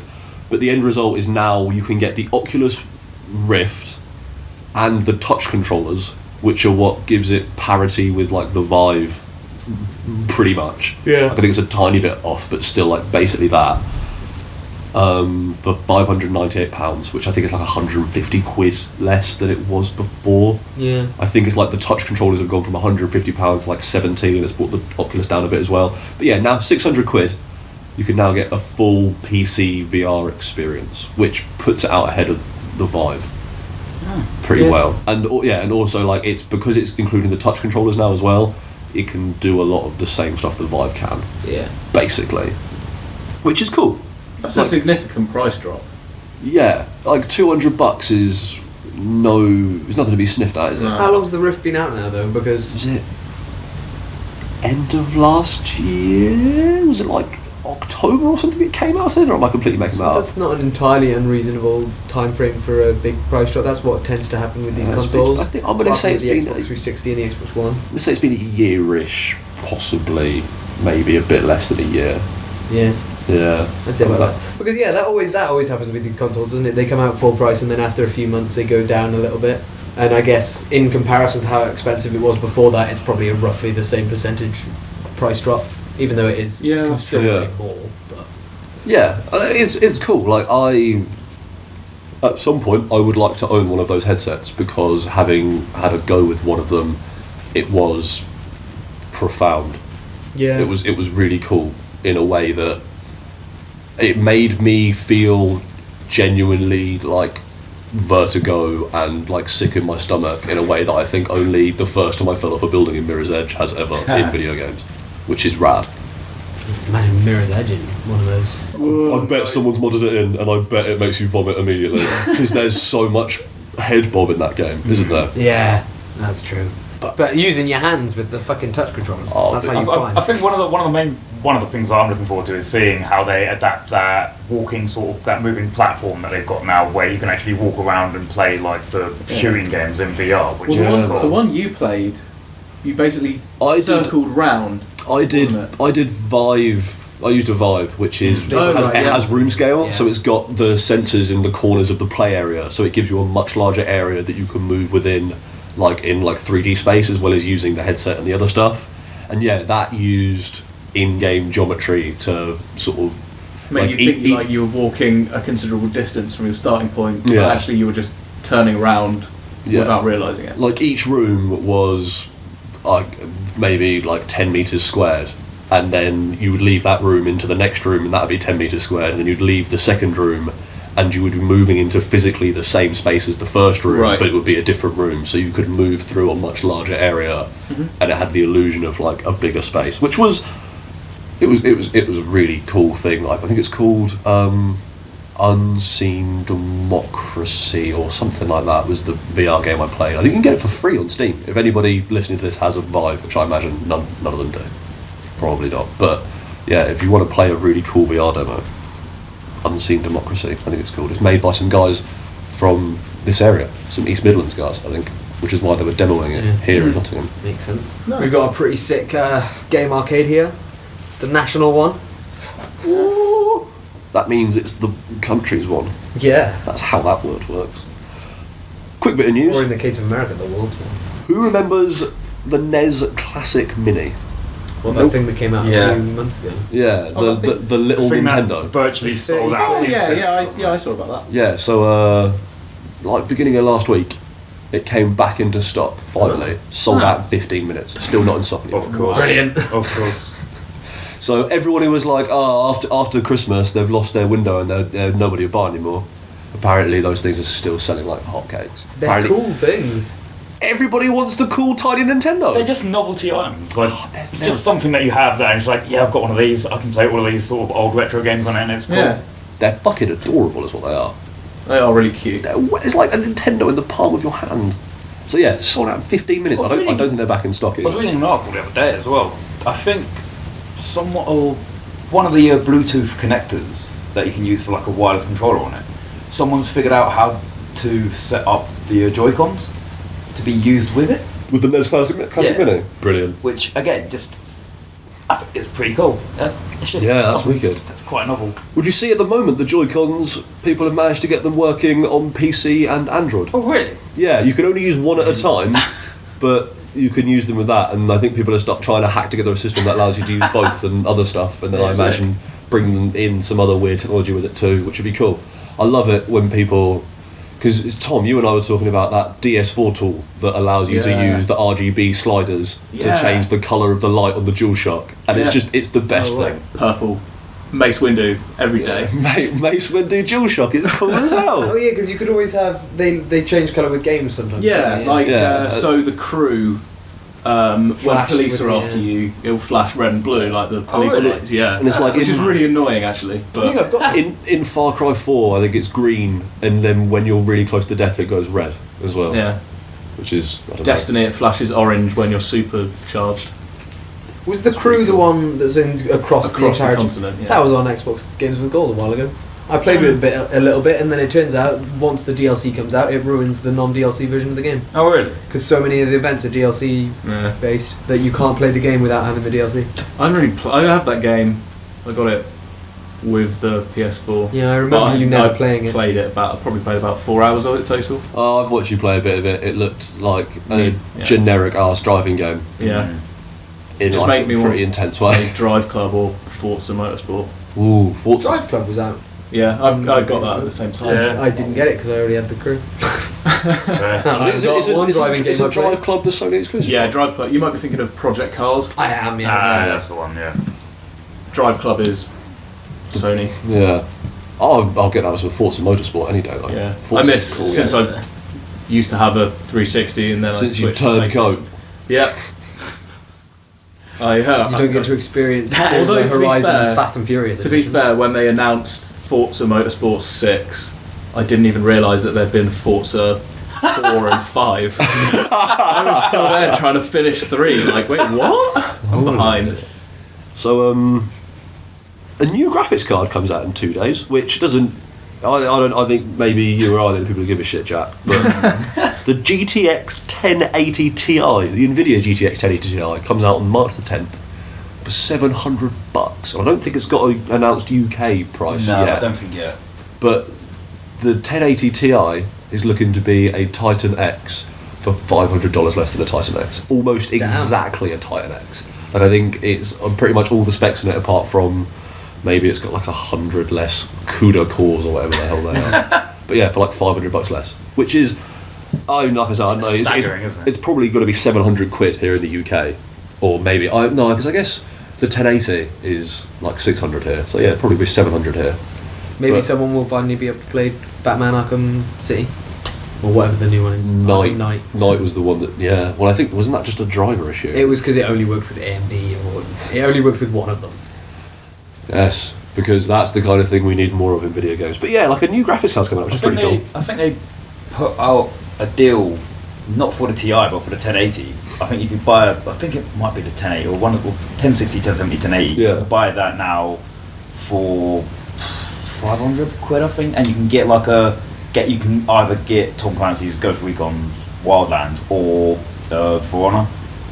But the end result is now you can get the Oculus Rift and the touch controllers, which are what gives it parity with like the Vive, pretty much. Yeah. Like, I think it's a tiny bit off, but still like basically that. For £598, which I think is like 150 quid less than it was before. Yeah. I think it's like the touch controllers have gone from £150 to like 17, and it's brought the Oculus down a bit as well. But yeah, now 600 quid, you can now get a full PC VR experience, which puts it out ahead of the Vive pretty Yeah. well. And and also like it's because it's including the touch controllers now as well, it can do a lot of the same stuff the Vive can, Yeah. basically, which is cool. That's Like- a significant price drop. Yeah, like $200 is it's nothing to be sniffed at, is it? No. How long's the Rift been out now though? Because Is it end of last year? Was it like October or something it came out in? Or am I completely making that up? that's not an entirely unreasonable time frame for a big price drop. That's what tends to happen with these Yeah, consoles. I think I'm going to Apart say from it's the been Xbox 360 and the Xbox One. let's say it's been a yearish, possibly, maybe a bit less than a year. Yeah. Yeah. I'd say about that. Because that always happens with these consoles, doesn't it? They come out full price and then after a few months they go down a little bit. And I guess in comparison to how expensive it was before that, it's probably roughly the same percentage price drop, even though it is Yeah. considerably Yeah. more. But Yeah, it's cool. Like at some point, I would like to own one of those headsets, because having had a go with one of them, it was profound. yeah, It was really cool in a way that it made me feel genuinely like vertigo and like sick in my stomach in a way that I think only the first time I fell off a building in Mirror's Edge has ever in video games, which is rad. imagine Mirror's Edge in one of those. I bet someone's modded it in, and I bet it makes you vomit immediately, because there's so much head bob in that game, isn't there? Yeah, that's true. But using your hands with the fucking touch controllers, Oh, that's how you I think one of the things that I'm looking forward to is seeing how they adapt that that moving platform that they've got now, where you can actually walk around and play like the shooting games in VR, which Well, is cool. the one you played, you basically I did- circled round. I did Wasn't Vive. I used a Vive, which is Oh, right, it yeah. has room scale, Yeah. so it's got the sensors in the corners of the play area, so it gives you a much larger area that you can move within, like in like 3D space, as well as using the headset and the other stuff. And yeah, that used in-game geometry to sort of Made Like, you think like you were walking a considerable distance from your starting point, but Yeah. actually you were just turning around Yeah. without realising it. Like each room was maybe like 10 meters squared, and then you would leave that room into the next room, and that would be 10 meters squared, and then you'd leave the second room, and you would be moving into physically the same space as the first room, Right. but it would be a different room, so you could move through a much larger area, and it had the illusion of like a bigger space, which was it was a really cool thing. Like I think it's called Unseen Democracy or something like that was the VR game I played. I think you can get it for free on Steam. If anybody listening to this has a Vive, which I imagine none of them do, probably not. But yeah, if you want to play a really cool VR demo, Unseen Democracy, I think it's called. It's made by some guys from this area, some East Midlands guys, I think, which is why they were demoing it here in Nottingham. Makes sense. Nice. We've got a pretty sick game arcade here. It's the national one. Ooh, that means it's the country's one. Yeah. That's how that word works. Quick bit of news. Or in the case of America, the world's one. Who remembers the NES Classic Mini? Well, that thing that came out Yeah. a few months ago. Yeah, Oh, I the little thing that Nintendo. virtually sold out. Oh yeah, instantly. I saw about that. Yeah, so like beginning of last week, it came back into stock finally. Sold out in 15 minutes. Still not in stock anymore. Of course. Brilliant. Of course. So everyone who was like, oh, after Christmas they've lost their window and nobody will buy anymore. Apparently those things are still selling like hotcakes. They're Apparently cool things. everybody wants the cool tiny Nintendo. They're just novelty items. Like Oh, it's just something that you have there, and it's like, yeah, I've got one of these. I can play all of these sort of old retro games on it, and it's cool. Yeah, They're fucking adorable, is what they are. they are really cute. It's like a Nintendo in the palm of your hand. So yeah, sold out in 15 minutes. I don't think they're back in stock I was either. reading an article the other day as well. I think one of the Bluetooth connectors that you can use for like a wireless controller on it. Someone's figured out how to set up the Joy-Cons to be used with it, With the NES Classic Yeah. Mini? Brilliant. which again, I think it's pretty cool. It's just Yeah, that's something wicked. That's quite novel. Would you see at the moment the Joy-Cons, people have managed to get them working on PC and Android? Oh really? Yeah, you can only use one at a time, but you can use them with that, and I think people are trying to hack together a system that allows you to use both and other stuff, and then I Yeah, so- imagine bringing in some other weird technology with it too, which would be cool. I love it when people, because Tom, you and I were talking about that DS4 tool that allows you to Yeah. use the RGB sliders to Yeah. change the colour of the light on the DualShock, and Yeah. it's the best Oh, right. thing. Purple, Mace Windu every day. Mate, Mace Windu DualShock is cool as Oh hell. yeah, because you could always have they change colour with games sometimes. Yeah, don't they? like Yeah. so the crew. When Flashed police with are the, after you, it'll flash red and blue like the police really? lights. Yeah, And it's like which in- is really annoying actually. I think But I've got that. In Far Cry 4, I think it's green, and then when you're really close to death, it goes red as well. yeah, Which is I don't Destiny it flashes orange when you're supercharged Was the crew the one that's in across the across the entire? continent. Yeah. That was on Xbox Games with Gold a while ago. I played with it a little bit, and then it turns out once the DLC comes out, it ruins the non-DLC version of the game Oh really? because so many of the events are DLC Yeah. based that you can't play the game without having the DLC. I have that game. I got it with the PS4. Yeah, I But remember you never I playing it. Played it I probably played about 4 hours of it total. Oh, I've watched you play a bit of it. It looked like a Yeah. generic ass driving game Yeah, in Just like make me a want- pretty intense way. Drive Club or Forza Motorsport. Ooh, Forza. Drive Club was out. Yeah, I got that at the same time. Yeah. I didn't get it because I already had the crew. Yeah. Is it one driving game I Drive played. Club the Sony exclusive? Yeah, Drive Club. You might be thinking of Project Cars. I am, yeah. That's the one. Yeah. Drive Club is Sony. Yeah. I'll get that with Forza Motorsport any day. Like, Yeah, I Forza's miss cool, since yeah. I used to have a 360 and then Since I you switched turned to coat. Yep. I You don't get to experience Although, Forza to be Horizon fair- and Fast and Furious. To be edition. fair, when they announced Forza Motorsport 6, I didn't even realise that there'd been Forza 4 and 5. I was still there trying to finish 3. Like, wait, what? I'm behind. So, a new graphics card comes out in 2 days, which doesn't. I think maybe you or I, then people who give a shit, Jack. But the GTX 1080 Ti, the Nvidia GTX 1080 Ti, comes out on March the 10th for $700, and I don't think it's got an announced UK price No, yet. I don't think yet. But the 1080 Ti is looking to be a Titan X for $500 less than a Titan X, almost exactly a Titan X. Like I think it's on pretty much all the specs in it, apart from maybe it's got like 100 less CUDA cores or whatever the hell they are. But yeah, for like $500 less, which is, I mean, like I said, I don't know, Staggering, isn't it? it's probably going to be 700 quid here in the UK, or maybe because I guess the 1080 is like 600 here, so yeah, it'll probably be 700 here. Maybe But- someone will finally be able to play Batman Arkham City, or whatever the new one is. Arkham Knight. Knight was the one that, yeah. Well, I think wasn't that just a driver issue? It was because it only worked with AMD, or it only worked with one of them. Yes, because that's the kind of thing we need more of in video games. But yeah, like a new graphics card's coming out, which is pretty cool. I think they put out a deal, not for the TI but for the 1080. I think you could buy I think it might be the 1080 or 1060, 1070, 1080. Yeah. You can buy that now for 500 quid, I think, and you can get you can either get Tom Clancy's Ghost Recon Wildlands or For Honor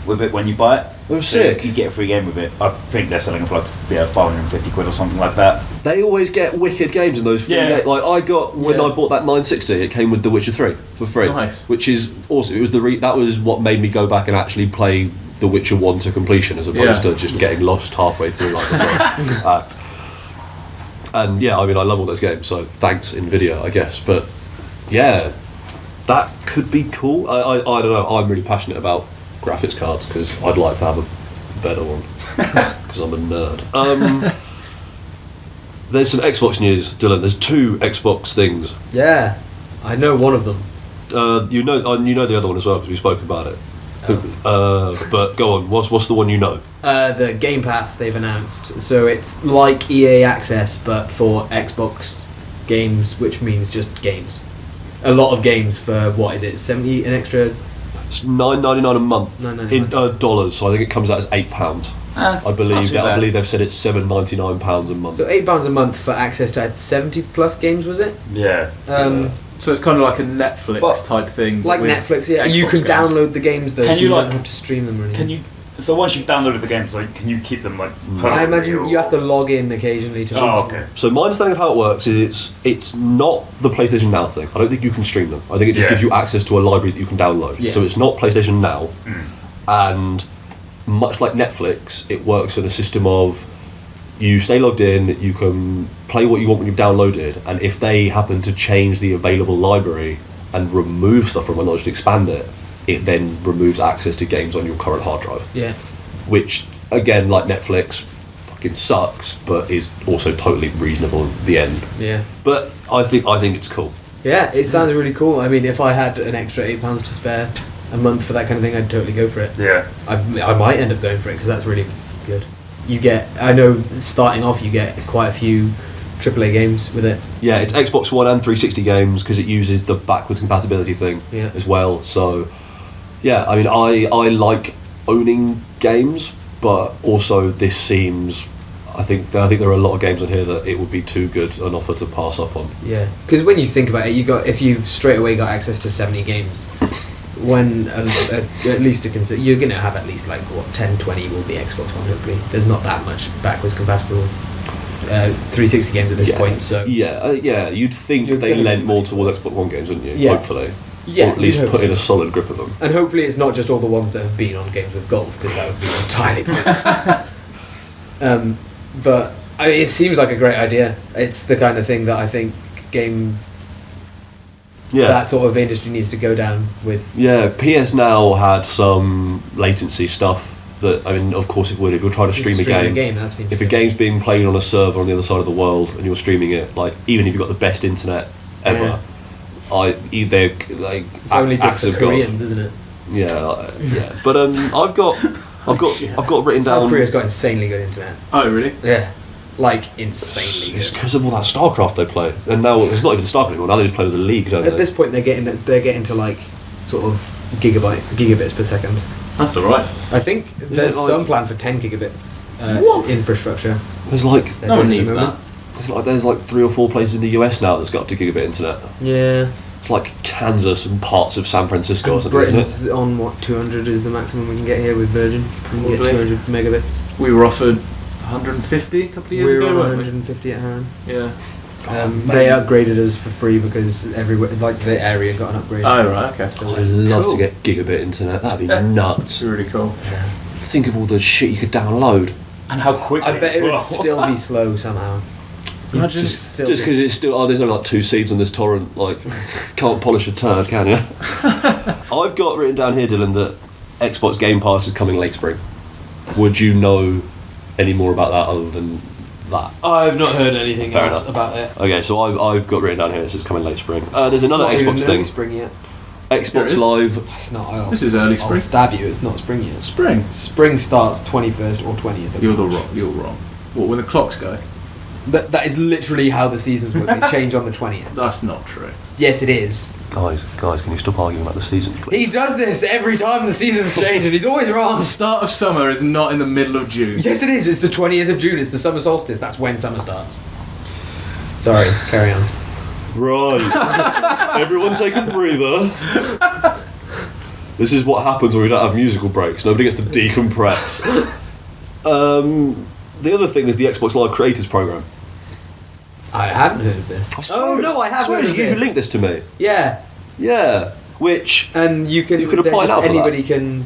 with it when you buy it. That was So sick. You get a free game with it. I think they're selling it for like 550 quid or something like that. They always get wicked games in those free Yeah. games. Like I got when Yeah. I bought that 960, it came with The Witcher 3 for free, Nice. which is awesome. It was that was what made me go back and actually play The Witcher 1 to completion, as opposed Yeah. to just getting lost halfway through like the first act. And yeah, I mean, I love all those games, so thanks Nvidia, I guess. But yeah, that could be cool. I don't know. I'm really passionate about graphics cards because I'd like to have a better one because I'm a nerd. There's some Xbox news, Dylan. There's 2 Xbox things. Yeah, I know one of them. You know the other one as well because we spoke about it. But go on. What's the one you know? The Game Pass they've announced. So it's like EA Access, but for Xbox games, which means just games. A lot of games for, what is it, 70 an extra? It's $9.99 a month $9.99. in dollars. So I think it comes out as £8. I Not believe. too I bad. believe they've said it's £7.99 a month. So £8 a month for access to 70 plus games, was it? Yeah. So it's kind of like a Netflix But- type thing. Like with Netflix, yeah. Xbox You can games. download the games though, Can so you, you like- don't have to stream them or anything. Can you? So once you've downloaded the games, like, can you keep them like? I permanently, imagine or- you have to log in occasionally to. Oh, okay. So my understanding of how it works is it's not the PlayStation Now thing. I don't think you can stream them. I think it just Yeah. gives you access to a library that you can download. Yeah. So it's not PlayStation Now, and much like Netflix, it works on a system of you stay logged in, you can play what you want when you've downloaded, and if they happen to change the available library and remove stuff from it, not just expand it, it then removes access to games on your current hard drive. Yeah. Which, again, like Netflix, fucking sucks, but is also totally reasonable in the end. Yeah. But I think it's cool. Yeah, it sounds really cool. I mean, if I had an extra £8 to spare a month for that kind of thing, I'd totally go for it. Yeah. I might end up going for it because that's really good. You get, I know, starting off, you get quite a few AAA games with it. Yeah, it's Xbox One and 360 games because it uses the backwards compatibility thing Yeah. as well. So, yeah, I mean, I like owning games, but also this seems. I think there are a lot of games on here that it would be too good an offer to pass up on. Yeah, because when you think about it, if you've straight away got access to 70 games, when at least to consider, you're going to have at least 10, 20 will be Xbox One. Hopefully, there's not that much backwards compatible 360 games at this point. So yeah, you'd think You're they gonna lent be more nice. towards Xbox One games, wouldn't you? Yeah. Hopefully. Yeah, Or at least you'd hope put in so. a solid grip of them. and hopefully it's not just all the ones that have been on games with gold, because that would be entirely pointless. But it seems like a great idea. It's the kind of thing that I think Yeah. that sort of industry needs to go down with. Yeah, PS Now had some latency stuff that, I mean, of course it would if you're trying to stream a game. That seems If a silly. game's being played on a server on the other side of the world and you're streaming it, even if you've got the best internet ever, they're like It's only good acts for of God. Koreans, isn't it? Yeah. But I've got written South down. Korea's got insanely good internet. Oh, really? Yeah, insanely It's good. because of all that StarCraft they play, and now it's not even StarCraft anymore. Now they just play with a league, don't At they? this point, they're getting to sort of gigabits per second. That's all right. I think there's like- some plan for 10 gigabits What? infrastructure. There's like They're No one doing at needs the that. moment. there's like 3 or 4 places in the US now that's got up to gigabit internet. Yeah. It's like Kansas and parts of San Francisco or something, isn't it? Britain's on what 200 is the maximum we can get here with Virgin. We can get Probably. 200 megabits. We were offered 150 a couple of years We're ago, on weren't 150 at home. we? Yeah. They upgraded us for free because everywhere, the area got an upgrade. Oh, right, okay. So I'd love Cool. to get gigabit internet. That'd be nuts. It's really cool. Think of all the shit you could download. And how quickly. I bet it as would well. still be slow somehow. Imagine Just Just because it's still, there's only like 2 seeds on this torrent, like, can't polish a turd, can you? I've got written down here, Dylan, that Xbox Game Pass is coming late spring. Would you know any more about that other than that? I've not heard anything Fair else enough. about it. Okay, so I've got written down here, so it's coming late spring. There's It's another not even Xbox early thing. spring yet. There Xbox is. Live. It's not. This is early I'll spring. stab you. It's not spring yet. Spring. Spring starts 21st or 20th. You're wrong. You're wrong. What, when the clocks go? That is literally how the seasons work. They change on the 20th. That's not true. Yes, it is. Guys, can you stop arguing about the seasons, please? He does this every time the seasons change, and he's always wrong. The start of summer is not in the middle of June. Yes, it is. It's the 20th of June. It's the summer solstice. That's when summer starts. Sorry, carry on. Right. Everyone take a breather. This is what happens when we don't have musical breaks. Nobody gets to decompress. The other thing is the Xbox Live Creators Program. I haven't heard of this. Oh no, I have heard of You this. linked this to me. Yeah, Yeah. Which, and you can apply now for that. anybody can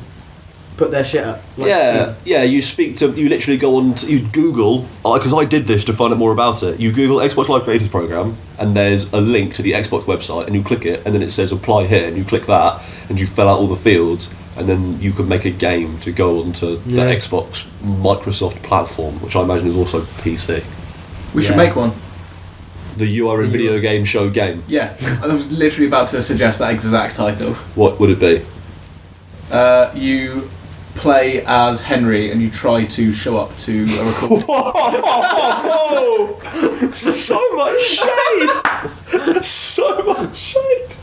put their shit up. Like yeah, Steam. you literally go on, you Google, because I did this to find out more about it. You Google Xbox Live Creators Program, and there's a link to the Xbox website, and you click it, and then it says apply here, and you click that, and you fill out all the fields, and then you can make a game to go onto the Yeah. Xbox Microsoft platform, which I imagine is also PC. We should Yeah. make one. The URN video game show game. Yeah. I was literally about to suggest that exact title. What would it be? You play as Henry and you try to show up to a recording. So much shade! So much shade!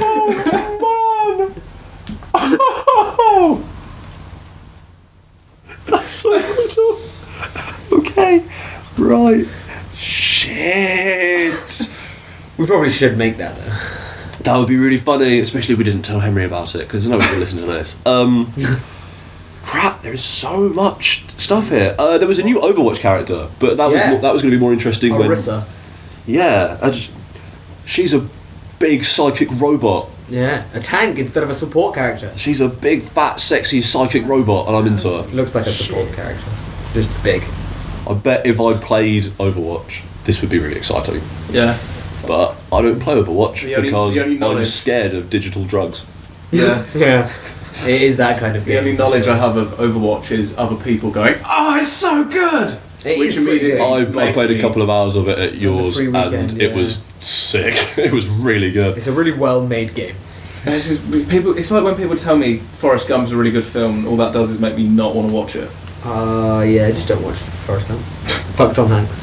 Oh man! Oh! That's so brutal. Okay, right. Shit! We probably should make that though. That would be really funny, especially if we didn't tell Henry about it, because no one would listen to this. Crap, there is so much stuff here. There was a new Overwatch character, but that Yeah. was going to be more interesting Orisa. when... Yeah, she's a big psychic robot. Yeah, a tank instead of a support character. She's a big, fat, sexy psychic robot, and I'm into her. Looks like a support character, just big. I bet if I played Overwatch, this would be really exciting. Yeah. But I don't play Overwatch The only- because the only I'm knowledge- scared of digital drugs. Yeah. Yeah, it is that kind of The game. only knowledge I have of Overwatch is other people going, "Oh, it's so good!" It Which is pretty immediately- good. I makes played a me- couple of hours of it at yours, free weekend, and it yeah. was sick. It was really good. It's a really well-made game. And it's just, people. It's like when people tell me Forrest Gump's a really good film. All that does is make me not want to watch it. Yeah, just don't watch Forrest Gump. Fuck Tom Hanks.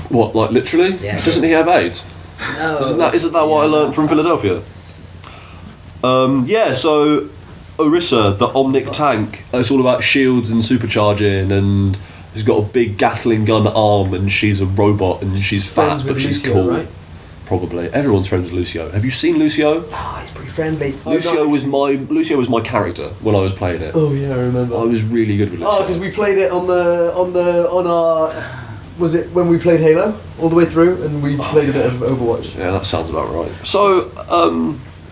What, like literally? Yeah. Doesn't he have AIDS? No. Isn't that what I learned from Philadelphia? Yeah, so Orisa, the Omnic tank, it's all about shields and supercharging, and she's got a big Gatling gun arm, and she's a robot, and she's Friends fat, but with she's Lucio, cool. right? Probably. Everyone's friends with Lucio. Have you seen Lucio? Oh, he's pretty friendly. Lucio was my character when I was playing it. Oh yeah, I remember. I was really good with Lucio. Oh, because we played it on our. Was it when we played Halo all the way through, and we played a bit of Overwatch? Yeah, that sounds about right. So,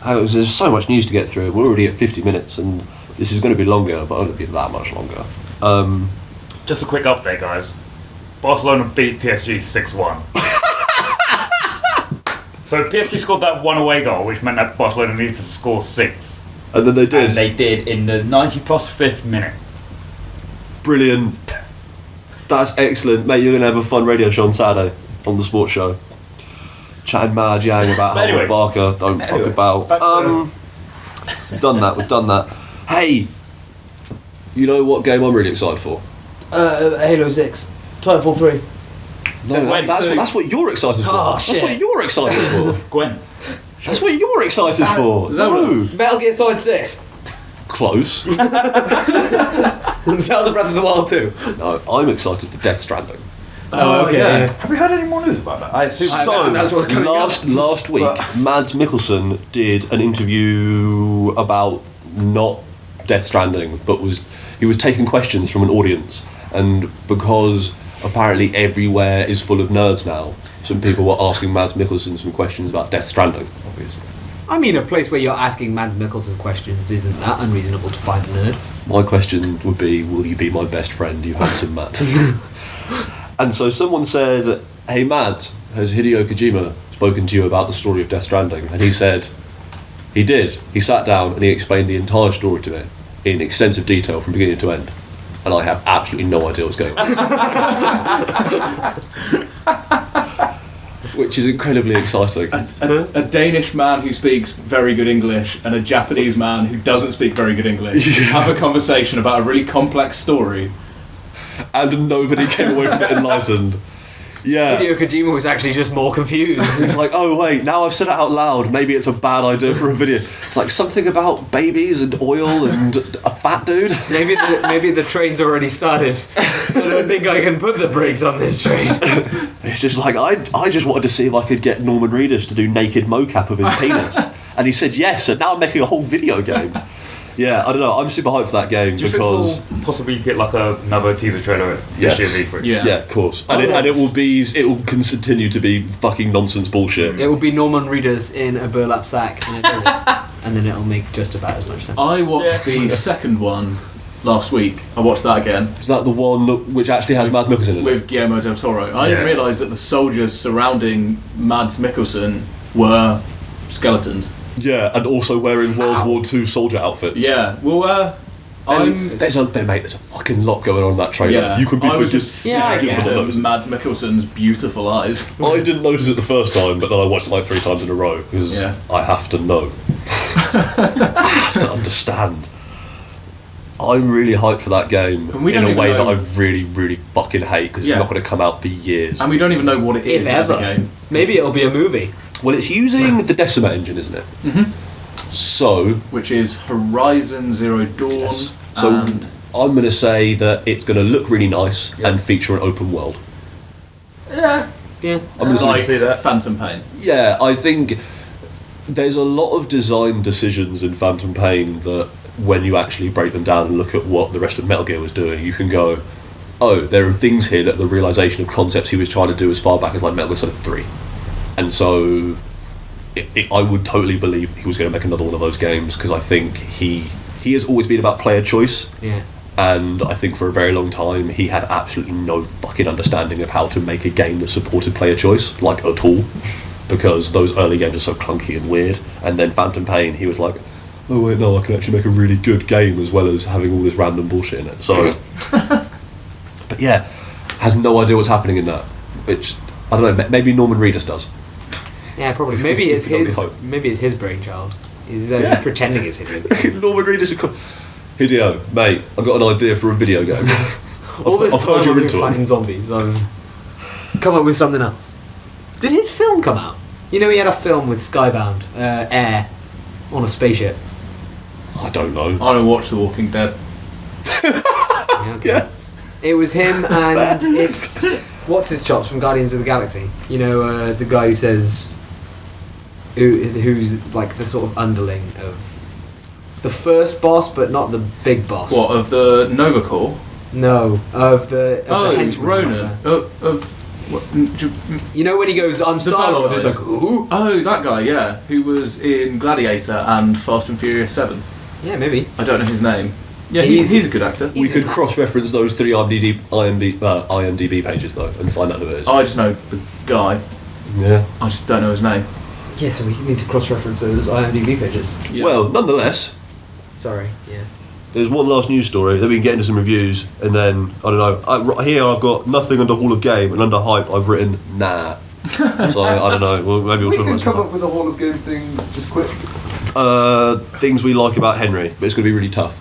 there's so much news to get through. We're already at 50 minutes, and this is going to be longer, but it won't be that much longer. Just a quick update, guys. Barcelona beat PSG 6-1. So PSG scored that one away goal, which meant that Barcelona needed to score 6. And then they did. And they did in the 90+5th minute. Brilliant. That's excellent. Mate, you're going to have a fun radio show on Saturday on the sports show. Chatting mad yang about But anyway. Howard Barker. Don't fuck about. back to- We've done that. Hey, you know what game I'm really excited for? Halo 6, Titanfall 3. No, Gwen that's what you're excited for. Oh, That's shit. what you're excited for. Gwen. That's what you're excited for. Zelda. No. Metal Gear Solid 6. Close. Zelda Breath of the Wild 2. No, I'm excited for Death Stranding. Oh, okay. yeah. Yeah. Have we heard any more news about that? I assume So that's what's coming last week, Mads Mikkelsen did an interview about not Death Stranding, but he was taking questions from an audience, and because apparently everywhere is full of nerds now, some people were asking Mads Mikkelsen some questions about Death Stranding. obviously. I mean, a place where you're asking Mads Mikkelsen questions isn't that unreasonable to find a nerd. My question would be, will you be my best friend, you handsome man? And so someone said, hey Mads, has Hideo Kojima spoken to you about the story of Death Stranding? And he said, he did. He sat down and he explained the entire story to me in extensive detail from beginning to end. And I have absolutely no idea what's going on. Which is incredibly exciting. A Danish man who speaks very good English and a Japanese man who doesn't speak very good English have a conversation about a really complex story. And nobody came away from it enlightened. Yeah. Hideo Kojima was actually just more confused. It's like, oh wait, now I've said it out loud, maybe it's a bad idea for a video. It's like something about babies and oil and a fat dude. Maybe the train's already started. I don't think I can put the brakes on this train. It's just like, I just wanted to see if I could get Norman Reedus to do naked mocap of his penis. And he said yes, and now I'm making a whole video game. Yeah, I don't know, I'm super hyped for that game Do you because... think we'll possibly get like another teaser trailer at Yes. this year's E3? Yeah. Yeah, of course. And it will continue to be fucking nonsense bullshit. It will be Norman Reedus in a burlap sack in a desert. And then it'll make just about as much sense. I watched the second one last week. I watched that again Is that the one which actually has Mads Mikkelsen in it? with Guillermo del Toro. I didn't realise that the soldiers surrounding Mads Mikkelsen were skeletons. Yeah, and also wearing World War II soldier outfits. Yeah, well, There's a fucking lot going on in that trailer. yeah. You can be I was forgiven. just Yeah, I staring guess. at Mads Mikkelsen's beautiful eyes. I didn't notice it the first time, but then I watched it like 3 times in a row because Yeah. I have to know. I have to understand. I'm really hyped for that game And we in don't a even way that know- I really, really fucking hate because Yeah. it's not going to come out for years. And we don't even know what it is If as a ever. game. Maybe it'll be a movie. Well, it's using the Decima engine, isn't it? Mm-hmm. So, Which is Horizon Zero Dawn yes. So and... I'm going to say that it's going to look really nice and feature an open world. Yeah. I'm going to like see that. Phantom Pain. Yeah, I think there's a lot of design decisions in Phantom Pain that when you actually break them down and look at what the rest of Metal Gear was doing, you can go, oh, there are things here that the realisation of concepts he was trying to do as far back as like Metal Gear Solid 3. And so I would totally believe he was going to make another one of those games because I think he has always been about player choice. Yeah. And I think for a very long time he had absolutely no fucking understanding of how to make a game that supported player choice, like at all, because those early games are so clunky and weird. And then Phantom Pain, he was like, oh wait, no, I can actually make a really good game as well as having all this random bullshit in it. So, but yeah, has no idea what's happening in that. Which I don't know. Maybe Norman Reedus does. Yeah, probably. Maybe it's Can only his. hope. Maybe it's his brainchild. He's just pretending it's his. Norman Reedus. Hideo, mate, I've got an idea for a video game. All this I've heard time you're I've been into it. fighting zombies. I've come up with something else. Did his film come out? You know, he had a film with Skybound, Air, on a spaceship. I don't know. I don't watch The Walking Dead. Yeah. Okay. Yeah. It was him and it's what's his chops from Guardians of the Galaxy. You know, the guy who says who's like the sort of underling of the first boss, but not the big boss. What, of the Nova Corps? No, of the henchman. Ronan. You know when he goes, "I'm Star Lord," it's guys. like, "Ooh." Oh, that guy, yeah, who was in Gladiator and Fast and Furious 7. Yeah, maybe. I don't know his name. Yeah, He's- he's a good actor. We could cross-reference those 3 IMDb pages though, and find out who it is. I just know the guy. Yeah. I just don't know his name. Yeah, so we need to cross-reference those IMDb pages. Yeah. Well, nonetheless, Sorry. Yeah. there's one last news story. Then we can get into some reviews, and then I don't know. Right here I've got nothing under Hall of Game, and under Hype I've written nah. So I don't know. Well, maybe we'll We talk can about come some up with a Hall of Game thing just quick. things we like about Henry, but it's going to be really tough.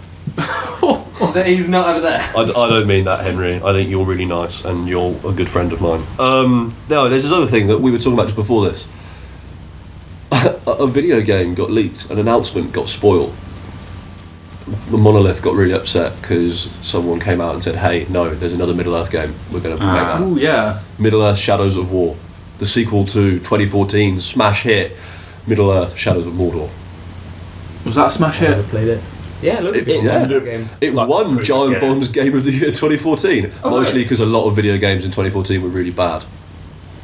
That he's not over there. I don't mean that, Henry. I think you're really nice, and you're a good friend of mine. No, there's this other thing that we were talking about just before this. A video game got leaked, an announcement got spoiled. The Monolith got really upset because someone came out and said, hey, no, there's another Middle-earth game. We're going to make that. Oh, yeah. Middle-earth Shadows of War. The sequel to 2014's smash hit, Middle-earth Shadows of Mordor. Was that a smash I hit? never played it. Yeah, it looks good. yeah. Good game. It Like won pretty Giant good game. Bomb's Game of the Year 2014, Oh, mostly right. because a lot of video games in 2014 were really bad.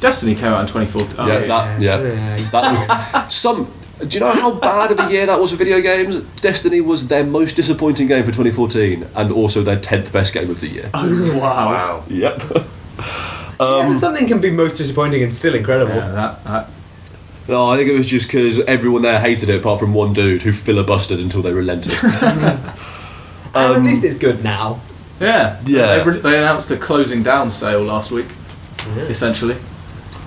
Destiny came out in 2014. Oh, Yeah, that- yeah. Yeah, That some Do you know how bad of a year that was for video games? Destiny was their most disappointing game for 2014, and also their 10th best game of the year. Oh, wow. Yep. Yeah, but something can be most disappointing and still incredible. Yeah, that No, I think it was just because everyone there hated it, apart from one dude who filibustered until they relented. At least it's good now. Yeah. Yeah. They announced a closing down sale last week, essentially.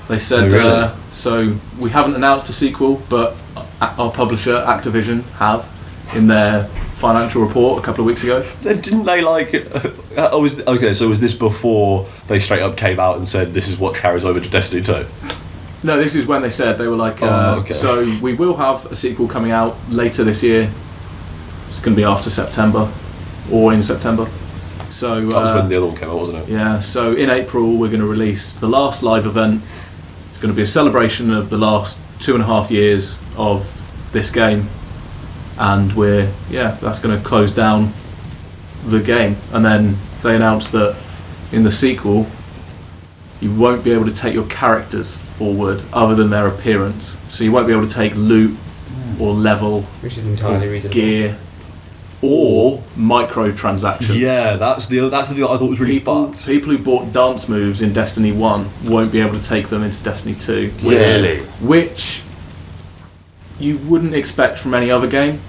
They said, Oh, really? so we haven't announced a sequel, but our publisher, Activision, have in their financial report a couple of weeks ago. Then didn't they so was this before they straight up came out and said this is what carries over to Destiny 2? No, this is when they said, they were like, okay. so we will have a sequel coming out later this year. It's going to be after September, or in September. So That was when the other one came out, wasn't it? yeah, so in April we're going to release the last live event. It's going to be a celebration of the last 2.5 years of this game, and that's going to close down the game. And then they announced that in the sequel you won't be able to take your characters forward other than their appearance. So you won't be able to take loot or level Which is entirely or reasonable. gear or microtransactions. Yeah, that's the thing I thought was really fucked. People who bought dance moves in Destiny 1 won't be able to take them into Destiny 2. Really? Which you wouldn't expect from any other game.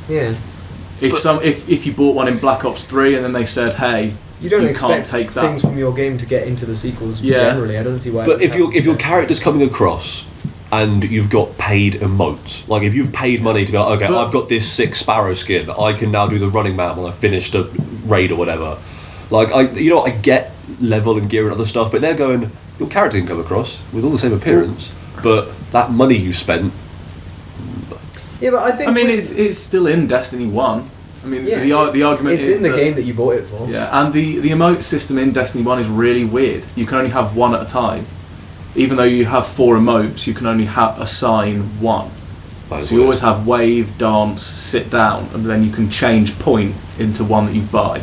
Yeah. If you bought one in Black Ops 3 and then they said, hey, You don't can't expect take that. things from your game to get into the sequels Yeah. generally. I don't see why. But it would if your happen. character's coming across and you've got paid emotes, like if you've paid money to go, okay, But- I've got this sick Sparrow skin, I can now do the running man when I finished a raid or whatever. Like I get level and gear and other stuff, but they're going, your character can come across with all the same appearance, but that money you spent. Yeah, but I think. I mean, with- it's still in Destiny 1. I mean, Yeah, the argument it's is in the that- game that you bought it for. Yeah, and the emote system in Destiny 1 is really weird. You can only have one at a time. Even though you have 4 emotes, you can only assign one. So you always have wave, dance, sit down, and then you can change point into one that you buy.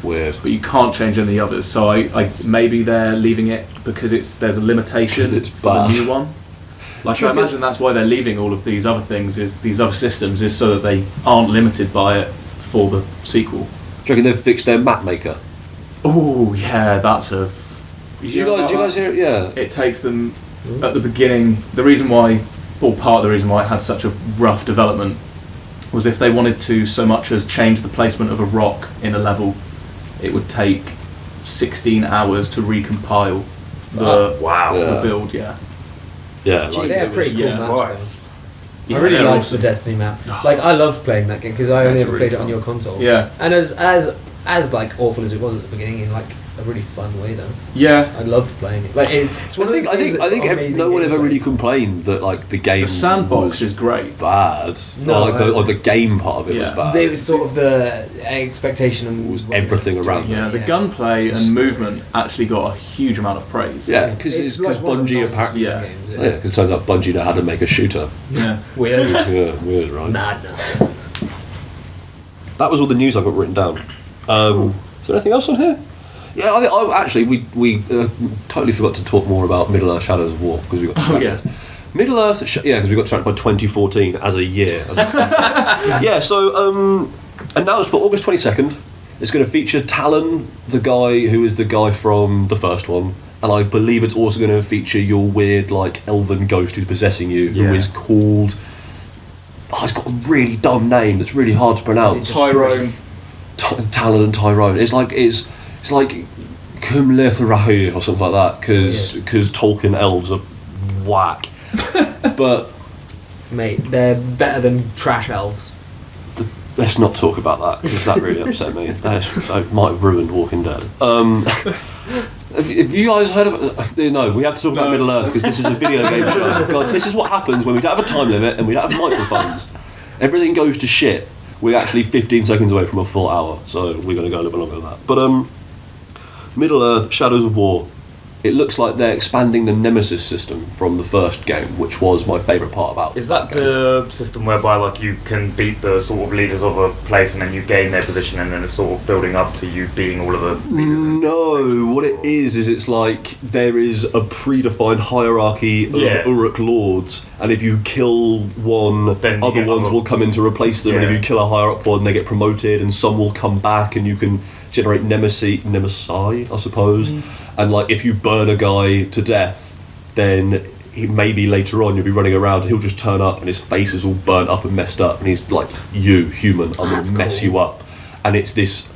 Weird. But you can't change any others. So I maybe they're leaving it because there's a limitation It's for bad. the new one. Like I imagine that's why they're leaving all of these other things, is these other systems, is so that they aren't limited by it for the sequel. Do you reckon they've fixed their map maker? Oh yeah, that's a. Do you guys hear it? Yeah. It takes them at the beginning. The reason why, or part of the reason why it had such a rough development, was if they wanted to so much as change the placement of a rock in a level, it would take 16 hours to recompile the Yeah. build. Yeah. Yeah. Gee, Like, they're it was- pretty cool yeah. maps. Yeah, I really they're liked awesome. the Destiny map. Like I loved playing that game because I only That's ever really played it on fun. your console. Yeah. And as like awful as it was at the beginning, in like a really fun way though. Yeah. I loved playing it. Like it's one of those games that's got amazing no one ever gameplay. really complained that like the game The sandbox was is great. bad. No, or the game part of it was Yeah. bad. There was sort of the expectation and was everything around Yeah, the Yeah. gunplay and movement actually got a huge amount of praise. Yeah, because It's like one of the Bungie nicest apparently. Yeah. games, Yeah, because it turns out Bungie know how to make a shooter. Yeah. Weird. Yeah, weird, right? Madness. That was all the news I got written down. Is there anything else on here? Yeah, actually, we totally forgot to talk more about Middle Earth: Shadows of War because we got distracted. yeah. Middle Earth, because we got distracted by 2014 as a year. As a concept. Yeah, so announced for August 22nd. It's going to feature Talon, the guy who is the guy from the first one, and I believe it's also going to feature your weird, like, elven ghost who's possessing you, who Yeah. is called. Oh, it's got a really dumb name that's really hard to pronounce. Tyrone. Talon and Tyrone. It's like Cumlethrahu or something like that because Tolkien elves are whack. But Mate, they're better than trash elves. let's not talk about that because that really upset me. That might have ruined Walking Dead. Have you guys heard of? No, we have to talk about Middle Earth because this is a video game show. God, this is what happens when we don't have a time limit and we don't have microphones. Everything goes to shit. We're actually 15 seconds away from a full hour, so we're going to go a little bit longer than that. But Middle Earth: Shadows of War. it looks like they're expanding the Nemesis system from the first game, which was my favourite part about Is that game. the system whereby like you can beat the sort of leaders of a place and then you gain their position and then it's sort of building up to you beating all of the leaders? No, what it is it's like there is a predefined hierarchy of Uruk lords, and if you kill one, Then you other get ones other- will come in to replace them, and if Yeah. you kill a higher up one, they get promoted, and some will come back, and you can generate nemesi, I suppose. And like if you burn a guy to death, then maybe later on you'll be running around and he'll just turn up and his face is all burnt up and messed up, and he's like, "You human, I'm That's gonna mess cool. you up." And it's this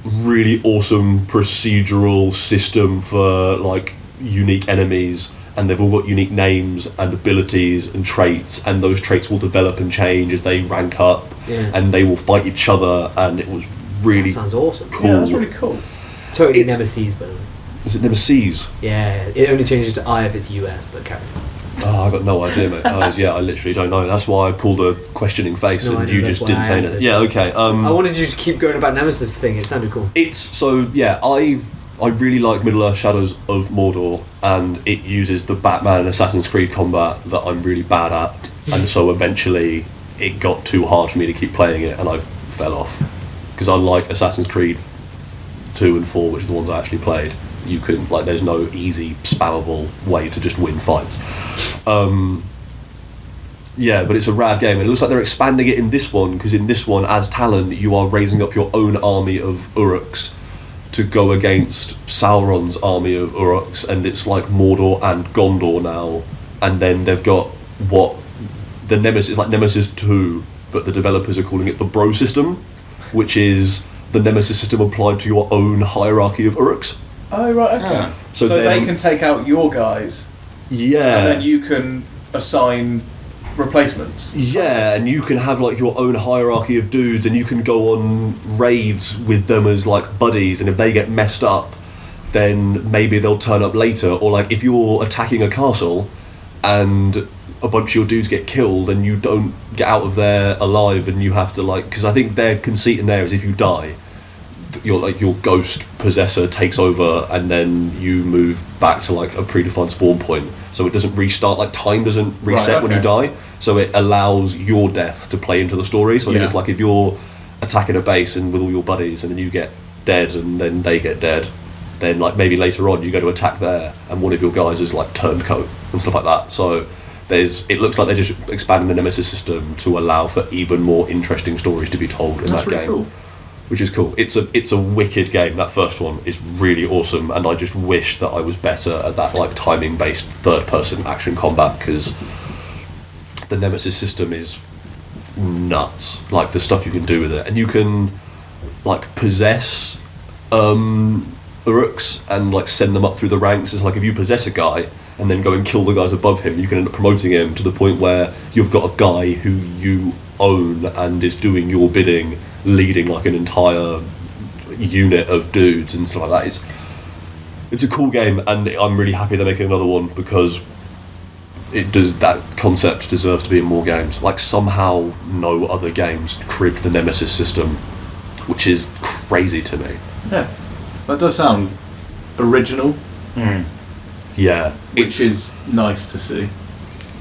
really awesome procedural system for like unique enemies, and they've all got unique names and abilities and traits, and those traits will develop and change as they rank up, Yeah. and they will fight each other, and it was That really sounds awesome. cool. Yeah, that's really cool. It's totally It's- Nemesis, but Is it Nemesis? yeah, it only changes to I if it's US, but carry on. Oh, I got no idea, mate. I literally don't know. That's why I pulled a questioning face, No, I and know, you that's just why didn't I say answered. anything. Yeah, okay. I wanted you to keep going about Nemesis thing. It sounded cool. It's so yeah. I really like Middle Earth: Shadows of Mordor, and it uses the Batman and Assassin's Creed combat that I'm really bad at, and so eventually it got too hard for me to keep playing it, and I fell off. Because unlike Assassin's Creed 2 and 4, which are the ones I actually played, you can like there's no easy spammable way to just win fights. Yeah, but it's a rad game, and it looks like they're expanding it in this one, because in this one, as Talon, you are raising up your own army of Uruks to go against Sauron's army of Uruks, and it's like Mordor and Gondor now, and then they've got what the Nemesis, like Nemesis 2, but the developers are calling it the Bro system, which is the Nemesis system applied to your own hierarchy of Uruks. Oh, right, okay. Yeah. So So then- they can take out your guys, Yeah. and then you can assign replacements. Yeah, and you can have like your own hierarchy of dudes, and you can go on raids with them as like buddies, and if they get messed up, then maybe they'll turn up later. Or like if you're attacking a castle and a bunch of your dudes get killed and you don't get out of there alive, and you have to like, because I think their conceit in there is if you die, your ghost possessor takes over, and then you move back to like a predefined spawn point, so it doesn't restart, like time doesn't reset when you okay. die, so it allows your death to play into the story. So I think Yeah. it's like if you're attacking a base and with all your buddies, and then you get dead and then they get dead, then like maybe later on you go to attack there and one of your guys is like turncoat and stuff like that. So it looks like they're just expanding the Nemesis system to allow for even more interesting stories to be told in That's that really game. cool. Which is cool. It's a wicked game. That first one is really awesome, and I just wish that I was better at that like timing based third person action combat, because the Nemesis system is nuts. Like the stuff you can do with it, and you can like possess Uruks and like send them up through the ranks. It's like if you possess a guy and then go and kill the guys above him, you can end up promoting him to the point where you've got a guy who you own and is doing your bidding, leading like an entire unit of dudes and stuff like that. It's a cool game, and I'm really happy they're making another one, because that concept deserves to be in more games. Like somehow no other games cribbed the Nemesis system, which is crazy to me. Yeah, that does sound original, Yeah, which is nice to see.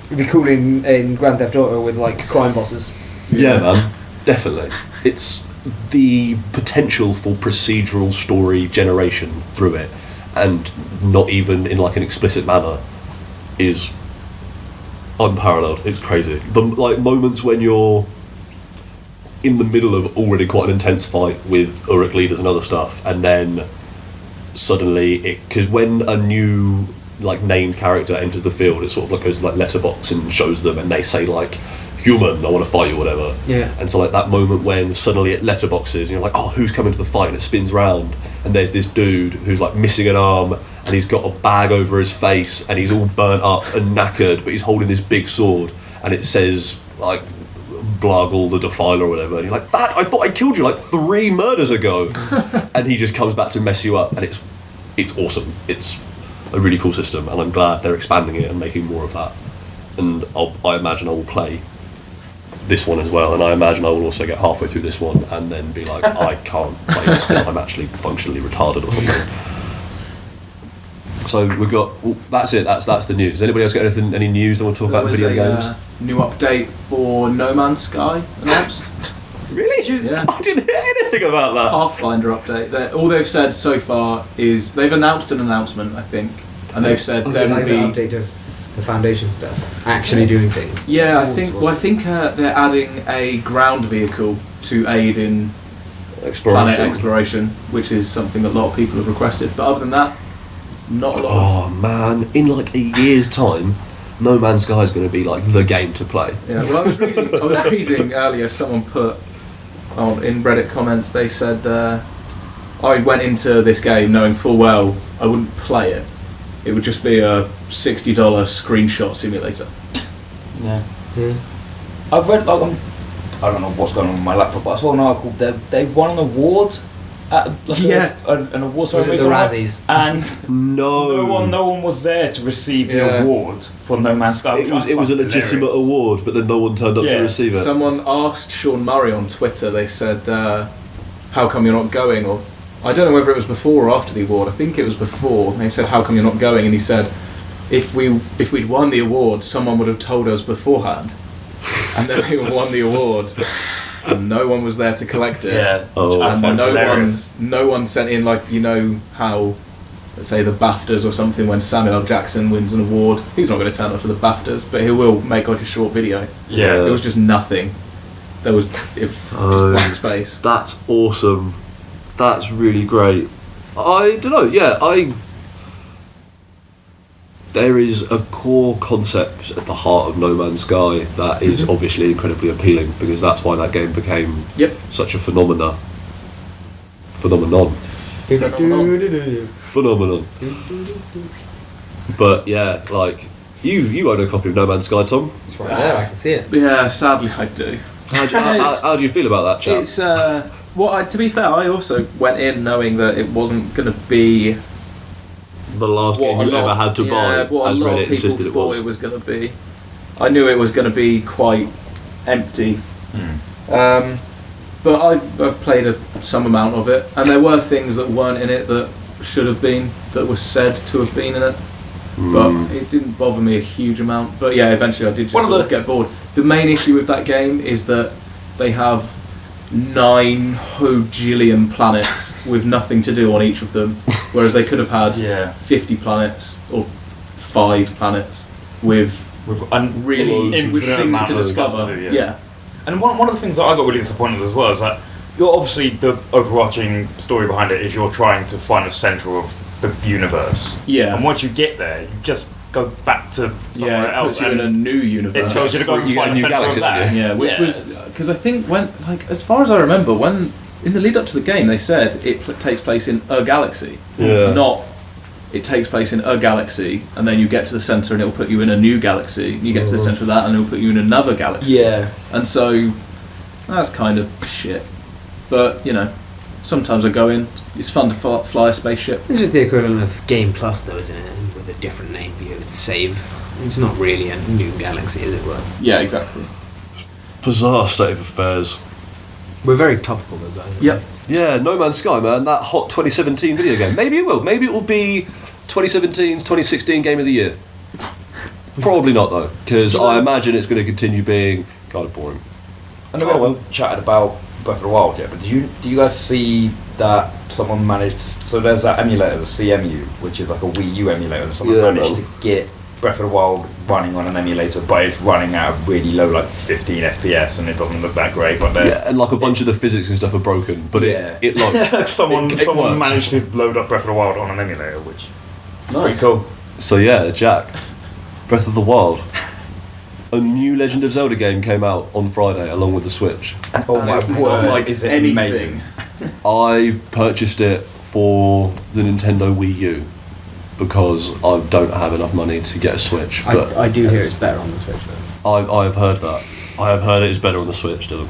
It'd be cool in Grand Theft Auto with like crime bosses. yeah, man, definitely. It's the potential for procedural story generation through it, and not even in like an explicit manner, is unparalleled. It's crazy. The like moments when you're in the middle of already quite an intense fight with Uruk leaders and other stuff, and then suddenly because when a new like named character enters the field, it sort of like goes like letterbox and shows them, and they say like, "Human, I want to fight you," whatever. Yeah. And so like that moment when suddenly it letterboxes, and you're like, "Oh, who's coming to the fight?" And it spins round, and there's this dude who's like missing an arm, and he's got a bag over his face, and he's all burnt up and knackered, but he's holding this big sword, and it says like Blargle the Defiler or whatever, and you're like, "That, I thought I killed you like 3 murders ago," and he just comes back to mess you up, and it's awesome. It's a really cool system, and I'm glad they're expanding it and making more of that. And I imagine I will play this one as well, and I imagine I will also get halfway through this one and then be like, I can't play this because I'm actually functionally retarded or something. So we've got. Well, that's it. That's the news. Has anybody else got anything? Any news they want to talk about in video games? New update for No Man's Sky announced. Really? Yeah. I didn't hear anything about that. Pathfinder update. All they've said so far is they've announced an announcement, I think, and they've said there will like be an update of the Foundation stuff, actually doing things. Yeah, I think. Well, I think they're adding a ground vehicle to aid in planet exploration, which is something that a lot of people have requested. But other than that, not a lot. Oh man, in like a year's time, No Man's Sky is going to be like the game to play. Yeah. Well, I was reading earlier. Someone put in Reddit comments. They said I went into this game knowing full well I wouldn't play it. It would just be a $60 screenshot simulator. Yeah. I've read I don't know what's going on with my laptop, but I saw an article. They won an award at an award ceremony, the Razzies, and no one was there to receive the award for No Man's Sky. It was a legitimate award, but then no one turned up to receive it. Someone asked Sean Murray on Twitter. They said, "How come you're not going?" Or I don't know whether it was before or after the award. I think it was before. And they said, "How come you're not going?" And he said, "If we'd won the award, someone would have told us beforehand." And then we won the award, and no one was there to collect it. Yeah. And no one sent in, like, you know how, let's say, the BAFTAs or something, when Samuel L. Jackson wins an award, he's not going to turn up for the BAFTAs, but he will make like a short video. Yeah. It was just nothing. It was just blank space. That's awesome. That's really great. I don't know. Yeah, there is a core concept at the heart of No Man's Sky that is obviously incredibly appealing, because that's why that game became such a phenomenon. But yeah, like you own a copy of No Man's Sky, Tom. It's right there, I can see it. Yeah, sadly I do. How do you feel about that, chap? It's to be fair, I also went in knowing that it wasn't going to be the last game you ever had to buy, as Reddit insisted it was. It was going to be. I knew it was going to be quite empty. But I've played some amount of it, and there were things that weren't in it that should have been, that were said to have been in it. But it didn't bother me a huge amount. But yeah, eventually I did just sort of get bored. The main issue with that game is that they have 9 hojillion planets with nothing to do on each of them, whereas they could have had 50 planets or 5 planets with really things to discover. And one of the things that I got really disappointed as well is that obviously the overarching story behind it is you're trying to find the centre of the universe. Yeah. And once you get there, you just go back to somewhere else. Puts you in a new universe. It tells you to go and find a new galaxy. Which was because I think as far as I remember, when in the lead up to the game, they said it takes place in a galaxy, not it takes place in a galaxy, and then you get to the centre and it'll put you in a new galaxy. You get to the centre of that, and it'll put you in another galaxy. Yeah. And so that's kind of shit. But sometimes I go in. It's fun to fly a spaceship. This is the equivalent of Game Plus, though, isn't it? With a different name for you. Save. It's not really a new galaxy, as it were. Yeah, exactly. Bizarre state of affairs. We're very topical, though, guys. Yep. Yeah, No Man's Sky, man. That hot 2017 video game. Maybe it will. Maybe it will be 2017's 2016 Game of the Year. Probably not, though, because I imagine it's going to continue being kind of boring. I know we haven't chatted about Breath of the Wild yet, but do you guys see that someone managed? So there's that emulator, the CMU, which is like a Wii U emulator. Someone managed to get Breath of the Wild running on an emulator, but it's running at a really low, like 15 FPS, and it doesn't look that great. But and like a bunch of the physics and stuff are broken, but it like someone works. managed to load up Breath of the Wild on an emulator, which is pretty cool. So yeah, Jack, Breath of the Wild. A new Legend of Zelda game came out on Friday along with the Switch. Oh my word, is it amazing. I purchased it for the Nintendo Wii U because I don't have enough money to get a Switch. But I do hear it's better on the Switch, though. I've heard that. I have heard it is better on the Switch, Dylan.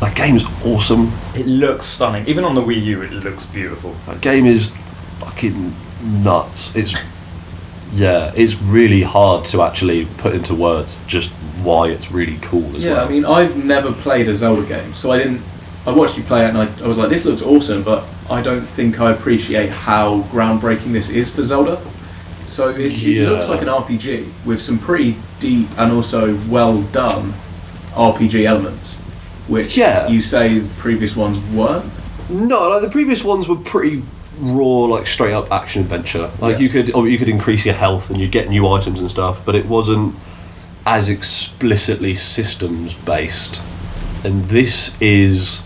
That game's awesome. It looks stunning. Even on the Wii U, it looks beautiful. That game is fucking nuts. It's really hard to actually put into words just why it's really cool as well. Yeah, I mean, I've never played a Zelda game, so I didn't I watched you play it and I was like, this looks awesome, but I don't think I appreciate how groundbreaking this is for Zelda. So it looks like an RPG with some pretty deep and also well done RPG elements, which you say the previous ones weren't? No, like the previous ones were pretty raw, like straight up action adventure. Like you could increase your health and you'd get new items and stuff, but it wasn't as explicitly systems based. And this is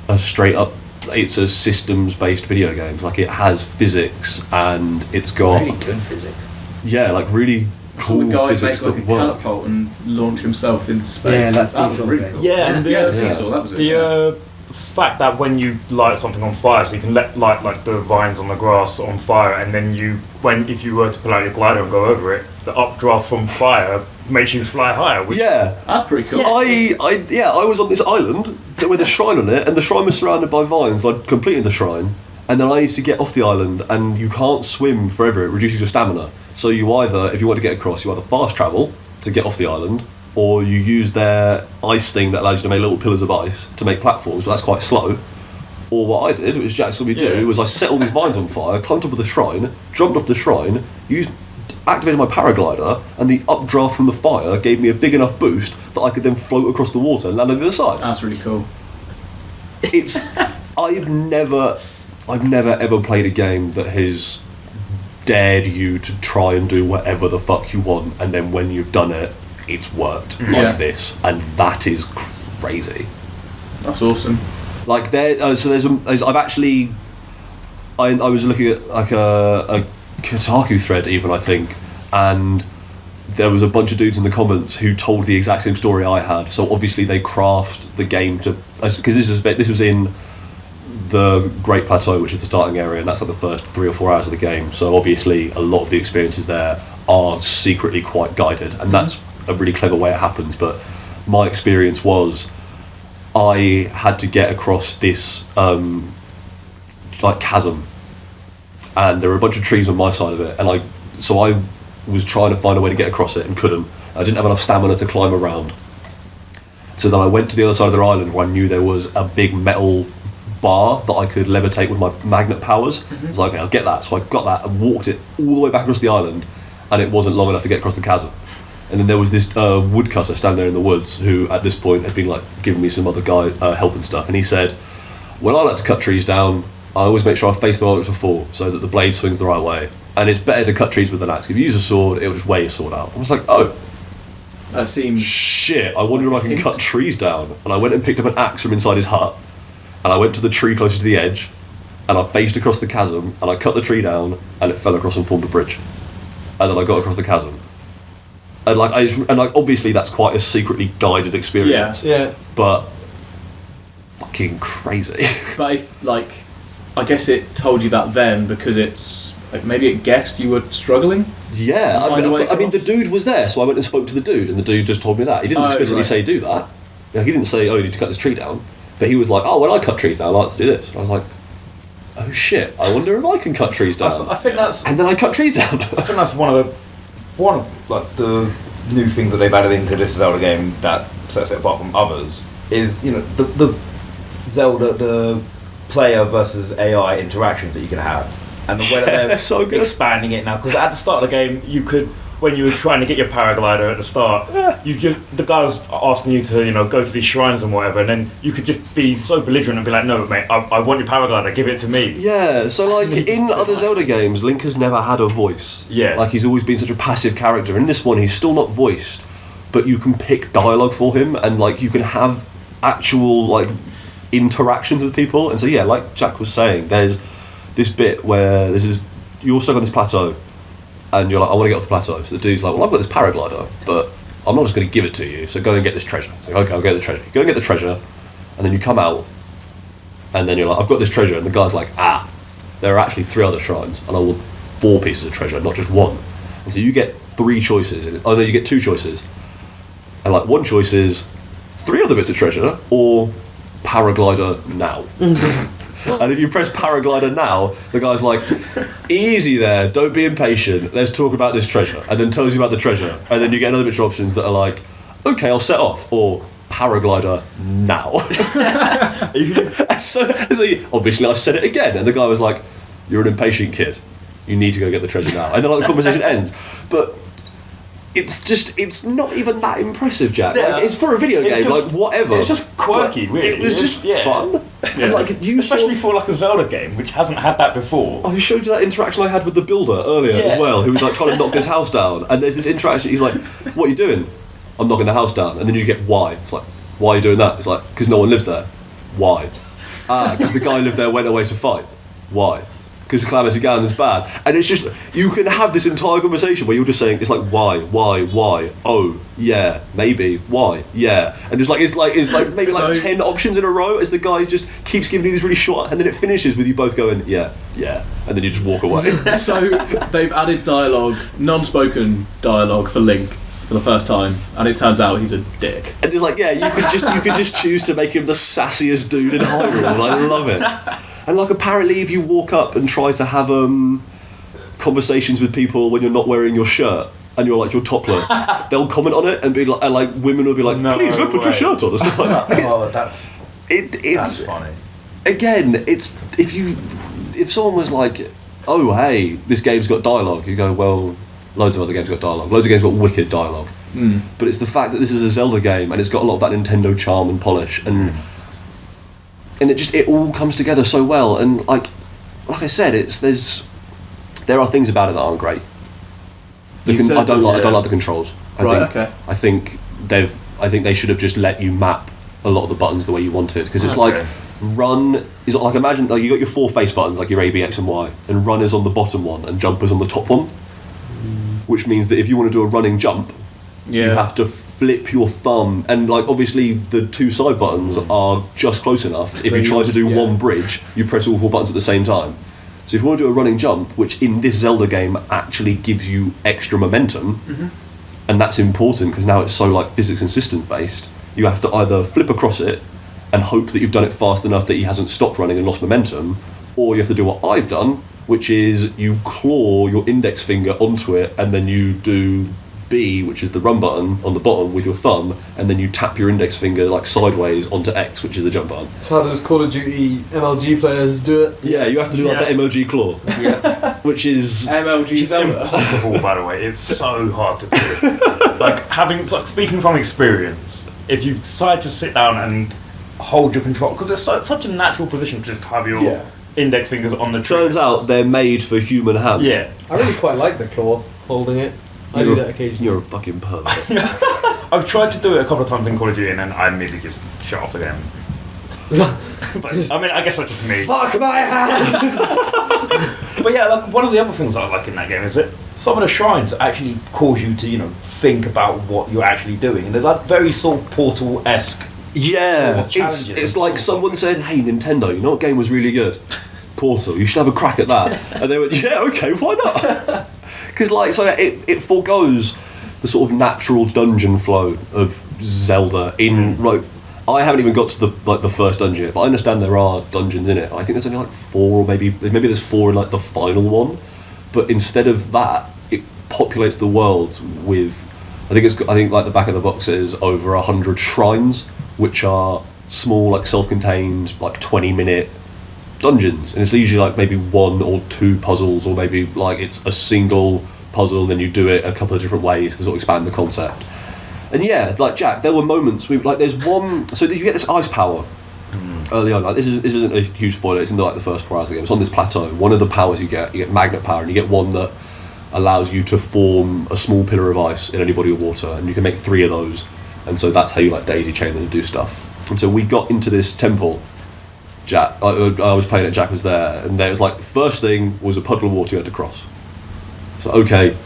a straight up, it's a systems based video game. Like it has physics and it's got Really good physics. yeah, like really So the cool guy physics make like that a work. catapult and launch himself into space. Yeah, that's that was seesaw really game. cool. Yeah, and the seesaw, that was it. The fact that when you light something on fire, so you can light like the vines on the grass on fire, and then if you were to pull out your glider and go over it, the updraft from fire makes you fly higher. Which Yeah. That's pretty cool. I was on this island with a shrine on it, and the shrine was surrounded by vines. I'd completed the shrine, and then I used to get off the island, and you can't swim forever. It reduces your stamina. So you either, if you want to get across, you either fast travel to get off the island, or you use their ice thing that allows you to make little pillars of ice to make platforms, but that's quite slow. Or what I did, which Jack saw me do, was I set all these vines on fire, climbed up of the shrine, jumped off the shrine, activated my paraglider, and the updraft from the fire gave me a big enough boost that I could then float across the water and land on the other side. That's really cool. It's I've never ever played a game that has dared you to try and do whatever the fuck you want, and then when you've done it, it's worked like this, and that is crazy. That's awesome. Like I've actually I was looking at like a Kotaku thread even, I think, and there was a bunch of dudes in the comments who told the exact same story I had. So obviously they craft the game to, because this was in the Great Plateau, which is the starting area, and that's like the first 3 or 4 hours of the game. So obviously a lot of the experiences there are secretly quite guided, and that's a really clever way it happens. But my experience was I had to get across this like chasm, and there were a bunch of trees on my side of it, and I was trying to find a way to get across it and couldn't. I didn't have enough stamina to climb around. So then I went to the other side of the island where I knew there was a big metal bar that I could levitate with my magnet powers. I was like, okay, I'll get that. So I got that and walked it all the way back across the island, and it wasn't long enough to get across the chasm. And then there was this woodcutter standing there in the woods who at this point had been like giving me some other guy help and stuff, and he said, when I like to cut trees down, I always make sure I face the way it's a fall so that the blade swings the right way, and it's better to cut trees with an axe. If you use a sword, it'll just weigh your sword out. I was like, oh That seems shit, I wonder if I can hint. cut trees down. And I went and picked up an axe from inside his hut, and I went to the tree closest to the edge, and I faced across the chasm, and I cut the tree down, and it fell across and formed a bridge. And then I got across the chasm. And obviously that's quite a secretly guided experience. Yeah. But fucking crazy. But if, I guess it told you that then because it's maybe it guessed you were struggling. Yeah, Find a way I mean the across? dude was there, so I went and spoke to the dude, and the dude just told me that. He didn't explicitly right. say do that. Like, he didn't say, oh, you need to cut this tree down. But he was like, oh, when I cut trees down, I like to do this. And I was like, oh shit, I wonder if I can cut trees down. I think that's And then I cut trees down. I think that's one of like the new things that they've added into this Zelda game that sets it apart from others is, you know, the Zelda, the player versus AI interactions that you can have, and the way that they're so good. expanding it now. Because at the start of the game, you could, when you were trying to get your paraglider at the start, the guy was asking you to, you know, go to these shrines and whatever, and then you could just be so belligerent and be like, no, mate, I want your paraglider, give it to me. Yeah, so like in other Zelda games, Link has never had a voice. Yeah. Like he's always been such a passive character. In this one, he's still not voiced, but you can pick dialogue for him, and like you can have actual like interactions with people. And so yeah, like Jack was saying, there's this bit where you're stuck on this plateau, and you're like, I want to get off the plateau. So the dude's like, well, I've got this paraglider, but I'm not just going to give it to you, so go and get this treasure. Like, okay, I'll get the treasure. You go and get the treasure, and then you come out, and then you're like, I've got this treasure, and the guy's like, there are actually 3 other shrines, and I want 4 pieces of treasure, not just 1. And so you get 3 choices. Oh no, you get 2 choices. And like, one choice is 3 other bits of treasure, or paraglider now. And if you press paraglider now, the guy's like, easy there, don't be impatient, let's talk about this treasure, and then tells you about the treasure, and then you get another bunch of options that are like, okay, I'll set off, or paraglider now. so obviously I said it again, and the guy was like, "You're an impatient kid. You need to go get the treasure now." And then like the conversation ends. But it's not even that impressive, Jack. Yeah. Like, it's for a video game, like whatever. It's just quirky, But really. It was just fun. Yeah. And like Especially for like a Zelda game, which hasn't had that before. I showed you that interaction I had with the builder earlier as well, who was like trying to knock this house down. And there's this interaction, he's like, "What are you doing?" "I'm knocking the house down." And then you get, "Why?" It's like, "Why are you doing that?" It's like, "Because no one lives there." "Why?" "Ah, because the guy lived there went away to fight." "Why?" "Because Calamity Ganon is bad." And it's just, you can have this entire conversation where you're just saying, it's like, why, oh, yeah, maybe, why, yeah. And it's like maybe like 10 options in a row as the guy just keeps giving you these really short, and then it finishes with you both going, yeah, and then you just walk away. So they've added dialogue, non-spoken dialogue for Link for the first time, and it turns out he's a dick. And it's like, yeah, you could just choose to make him the sassiest dude in Hyrule, and I love it. And like, apparently if you walk up and try to have conversations with people when you're not wearing your shirt and you're topless, they'll comment on it and be like, women will be like, "Please go put your shirt on," and stuff like that. It's funny. Again, it's if someone was like, "Oh, hey, this game's got dialogue," you go, "Well, loads of other games got dialogue. Loads of games got wicked dialogue." But it's the fact that this is a Zelda game and it's got a lot of that Nintendo charm and polish, and it all comes together so well. And like I said, there are things about it that aren't great. I don't like the controls. I think they should have just let you map a lot of the buttons the way you wanted, because it's like, run is like, imagine like you got your 4 face buttons, like your A, B, X and Y, and run is on the bottom one and jump is on the top one, which means that if you want to do a running jump, you have to flip your thumb, and like obviously the 2 side buttons are just close enough. If you try to do one bridge, you press all 4 buttons at the same time. So if you want to do a running jump, which in this Zelda game actually gives you extra momentum, and that's important because now it's so like physics and system based, you have to either flip across it and hope that you've done it fast enough that he hasn't stopped running and lost momentum, or you have to do what I've done, which is you claw your index finger onto it and then you do B, which is the run button on the bottom, with your thumb, and then you tap your index finger like sideways onto X, which is the jump button. That's how those Call of Duty MLG players do it. Yeah, you have to do like the MLG claw, which is MLG Zelda. Impossible, by the way. It's so hard to do. Speaking from experience, if you decide to sit down and hold your control, because it's such a natural position to just have your index fingers on the trigger. turns out they're made for human hands. Yeah. I really quite like the claw holding it. I do that occasionally. You're a fucking pervert. I've tried to do it a couple of times in Call of Duty and then I immediately just shut off the game. But, I mean, I guess that's just me. Fuck my hand! But yeah, like one of the other things I like in that game is that some of the shrines actually cause you to, think about what you're actually doing, and they're like very sort of Portal-esque. Yeah, Sort of it's like someone said, "Hey, Nintendo, you know what game was really good? Portal. You should have a crack at that." And they went, "Yeah, okay, why not?" Because it forgoes the sort of natural dungeon flow of Zelda. I haven't even got to the first dungeon yet, but I understand there are dungeons in it. I think there's only like 4, or maybe there's 4 in like the final one. But instead of that, it populates the world with, I think like the back of the box is over 100 shrines, which are small, like self-contained, like 20-minute dungeons, and it's usually like maybe 1 or 2 puzzles, or maybe like it's a single puzzle and then you do it a couple of different ways to sort of expand the concept. And yeah, like Jack, there were moments there's one, so you get this ice power early on. Like this isn't a huge spoiler, it's in like the first 4 hours of the game. It's on this plateau. One of the powers you get magnet power, and you get one that allows you to form a small pillar of ice in any body of water, and you can make 3 of those, and so that's how you like daisy chain them and do stuff. And so we got into this temple. Jack, I was playing it, Jack was there, and there was like, first thing was a puddle of water you had to cross. So okay,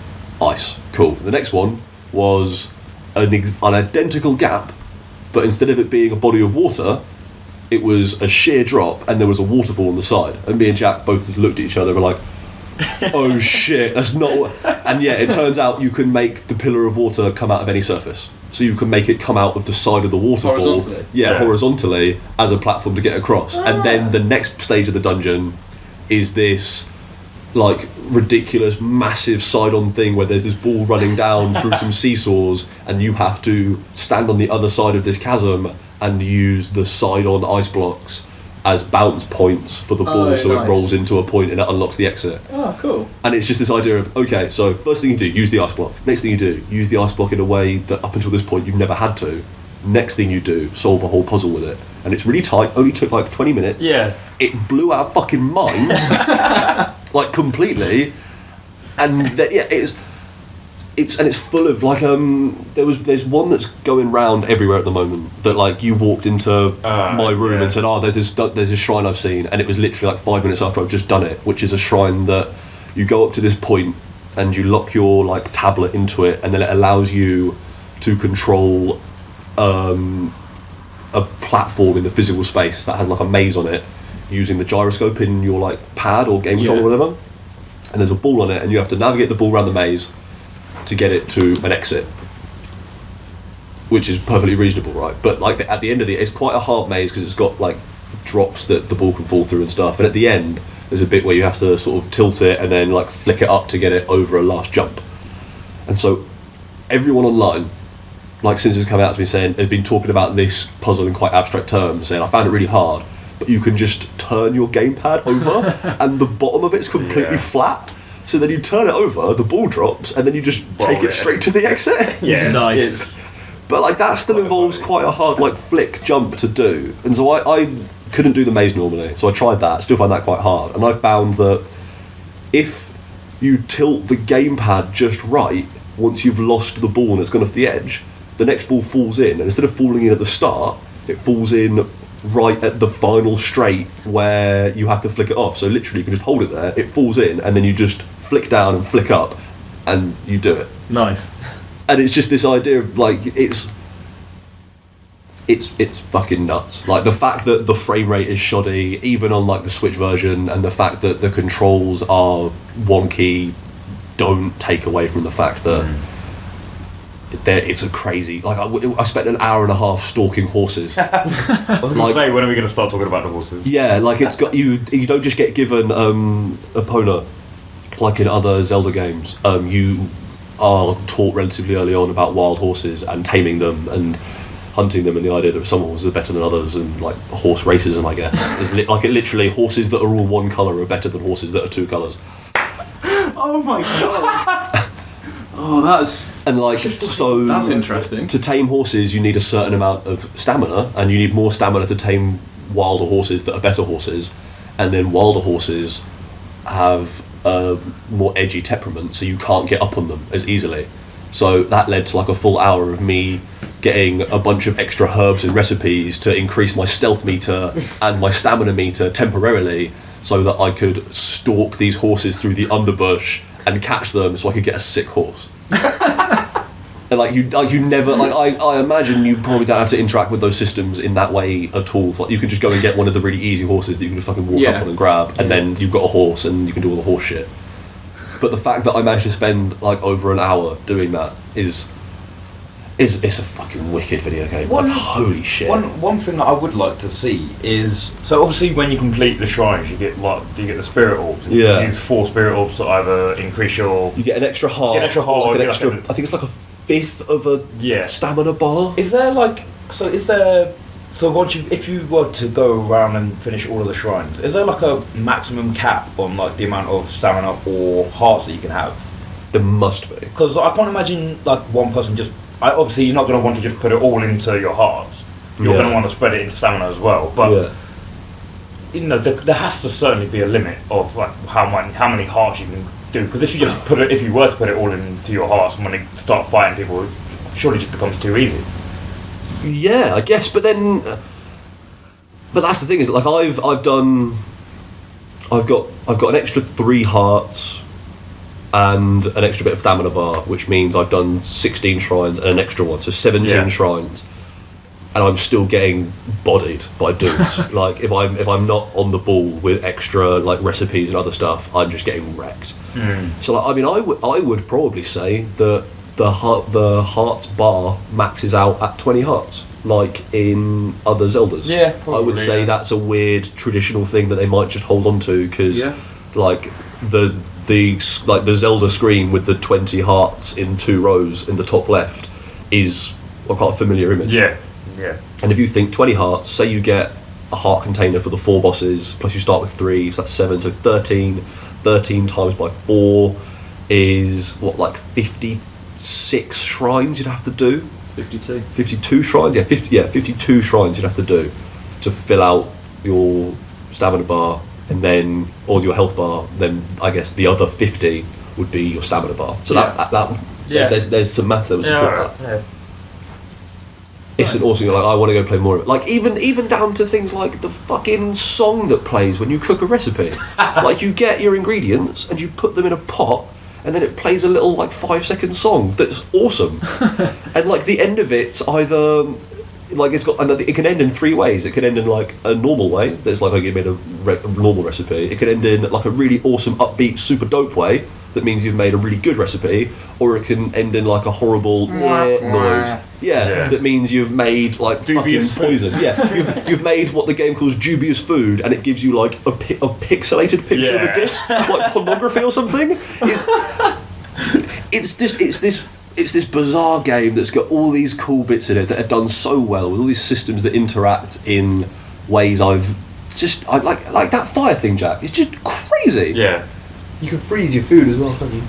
ice, cool. The next one was an identical gap, but instead of it being a body of water, it was a sheer drop and there was a waterfall on the side. And me and Jack both just looked at each other and were like, oh shit, that's not what... And yeah, it turns out you can make the pillar of water come out of any surface. So you can make it come out of the side of the waterfall. Horizontally? Yeah, horizontally as a platform to get across. And then the next stage of the dungeon is this like ridiculous massive side-on thing where there's this ball running down through some seesaws and you have to stand on the other side of this chasm and use the side-on ice blocks as bounce points for the ball, so nice. it rolls into a point and it unlocks the exit. Oh, cool. And it's just this idea of, okay, so first thing you do, use the ice block. Next thing you do, use the ice block in a way that up until this point you've never had to. Next thing you do, solve a whole puzzle with it. And it's really tight, only took like 20 minutes. Yeah. It blew our fucking minds, like completely. And it's full of like there's one that's going round everywhere at the moment that like you walked into my room and said, oh, there's this shrine I've seen, and it was literally like 5 minutes after I've just done it, which is a shrine that you go up to this point and you lock your like tablet into it, and then it allows you to control a platform in the physical space that has like a maze on it using the gyroscope in your like pad or game control or whatever, and there's a ball on it and you have to navigate the ball around the maze to get it to an exit, which is perfectly reasonable, right? But like at the end of it's quite a hard maze because it's got like drops that the ball can fall through and stuff, and at the end there's a bit where you have to sort of tilt it and then like flick it up to get it over a last jump. And so everyone online, like since it's come out, has been talking about this puzzle in quite abstract terms, saying I found it really hard, but you can just turn your gamepad over and the bottom of it's completely flat. So then you turn it over, the ball drops, and then you just take it straight to the exit. Yeah, Nice. But like that still involves quite a hard like flick jump to do, and so I couldn't do the maze normally, so I tried that. Still found that quite hard, and I found that if you tilt the gamepad just right, once you've lost the ball and it's gone off the edge, the next ball falls in, and instead of falling in at the start, it falls in right at the final straight where you have to flick it off. So literally you can just hold it there, it falls in, and then you just flick down and flick up and you do it. Nice. And it's just this idea of like it's fucking nuts. Like the fact that the frame rate is shoddy even on like the Switch version, and the fact that the controls are wonky don't take away from the fact that it's a crazy, like I spent an hour and a half stalking horses. I was going to say, when are we going to start talking about the horses? Yeah, like it's got you don't just get given a Epona like in other Zelda games. You are taught relatively early on about wild horses and taming them and hunting them, and the idea that some horses are better than others, and like horse racism, I guess, is literally horses that are all one colour are better than horses that are two colours. Oh my god. Oh, that's And like so that's interesting. to tame horses you need a certain amount of stamina, and you need more stamina to tame wilder horses that are better horses, and then wilder horses have a more edgy temperament, so you can't get up on them as easily. So that led to like a full hour of me getting a bunch of extra herbs and recipes to increase my stealth meter and my stamina meter temporarily, so that I could stalk these horses through the underbush and catch them, so I could get a sick horse. And like you never, like I imagine you probably don't have to interact with those systems in that way at all. Like you can just go and get one of the really easy horses that you can just fucking walk up on and grab, and then you've got a horse and you can do all the horse shit. But the fact that I managed to spend like over an hour doing that is it's a fucking wicked video game. Like, holy shit. One thing that I would like to see is, so obviously when you complete the shrines you get the spirit orbs. Yeah. You use 4 spirit orbs to either increase your... You get an extra heart. Get an extra heart, Like an get extra, like a- I think it's like a fifth of a stamina bar. Is there once if you were to go around and finish all of the shrines, is there like a maximum cap on like the amount of stamina or hearts that you can have? There must be. Because I can't imagine like one person just... obviously you're not going to want to just put it all into your hearts. You're going to want to spread it into stamina as well. But you know, there has to certainly be a limit of like how many hearts you can do. Because if you were to put it all into your hearts, and when they start fighting people, it surely just becomes too easy. Yeah, I guess, but then, but that's the thing, is that like I've got an extra 3 hearts and an extra bit of stamina bar, which means I've done 16 shrines and an extra one, so 17 shrines, and I'm still getting bodied by dudes. Like if I'm not on the ball with extra like recipes and other stuff, I'm just getting wrecked. So like, I mean, I would probably say that the hearts bar maxes out at 20 hearts, like in other Zeldas. Yeah, probably, I would say that's a weird traditional thing that they might just hold on to, because like the Zelda screen with the 20 hearts in 2 rows in the top left is quite a familiar image. Yeah. And if you think 20 hearts, say you get a heart container for the 4 bosses, plus you start with 3, so that's 7, so 13. 13 times by 4 is what, like 56 shrines you'd have to do? 52. 52 shrines? Yeah, 52 shrines you'd have to do to fill out your stamina bar, and then, or your health bar, then I guess the other 50 would be your stamina bar. So there's some math that would support that. Yeah. It's an awesome, like, I want to go play more of it. Like, even down to things like the fucking song that plays when you cook a recipe. Like, you get your ingredients and you put them in a pot, and then it plays a little, like, 5-second song that's awesome. And, like, the end of it's either, like, it's got, and it can end in 3 ways. It can end in, like, a normal way, that's like you made a normal recipe. It can end in, like, a really awesome, upbeat, super dope way, that means you've made a really good recipe, or it can end in like a horrible noise. Yeah, that means you've made like Dubious fucking poison. Yeah, you've made what the game calls dubious food, and it gives you like a pixelated picture of a disc, like pornography or something. It's this bizarre game that's got all these cool bits in it that are done so well, with all these systems that interact in ways I like that fire thing, Jack. It's just crazy. Yeah. You can freeze your food as well, can't you?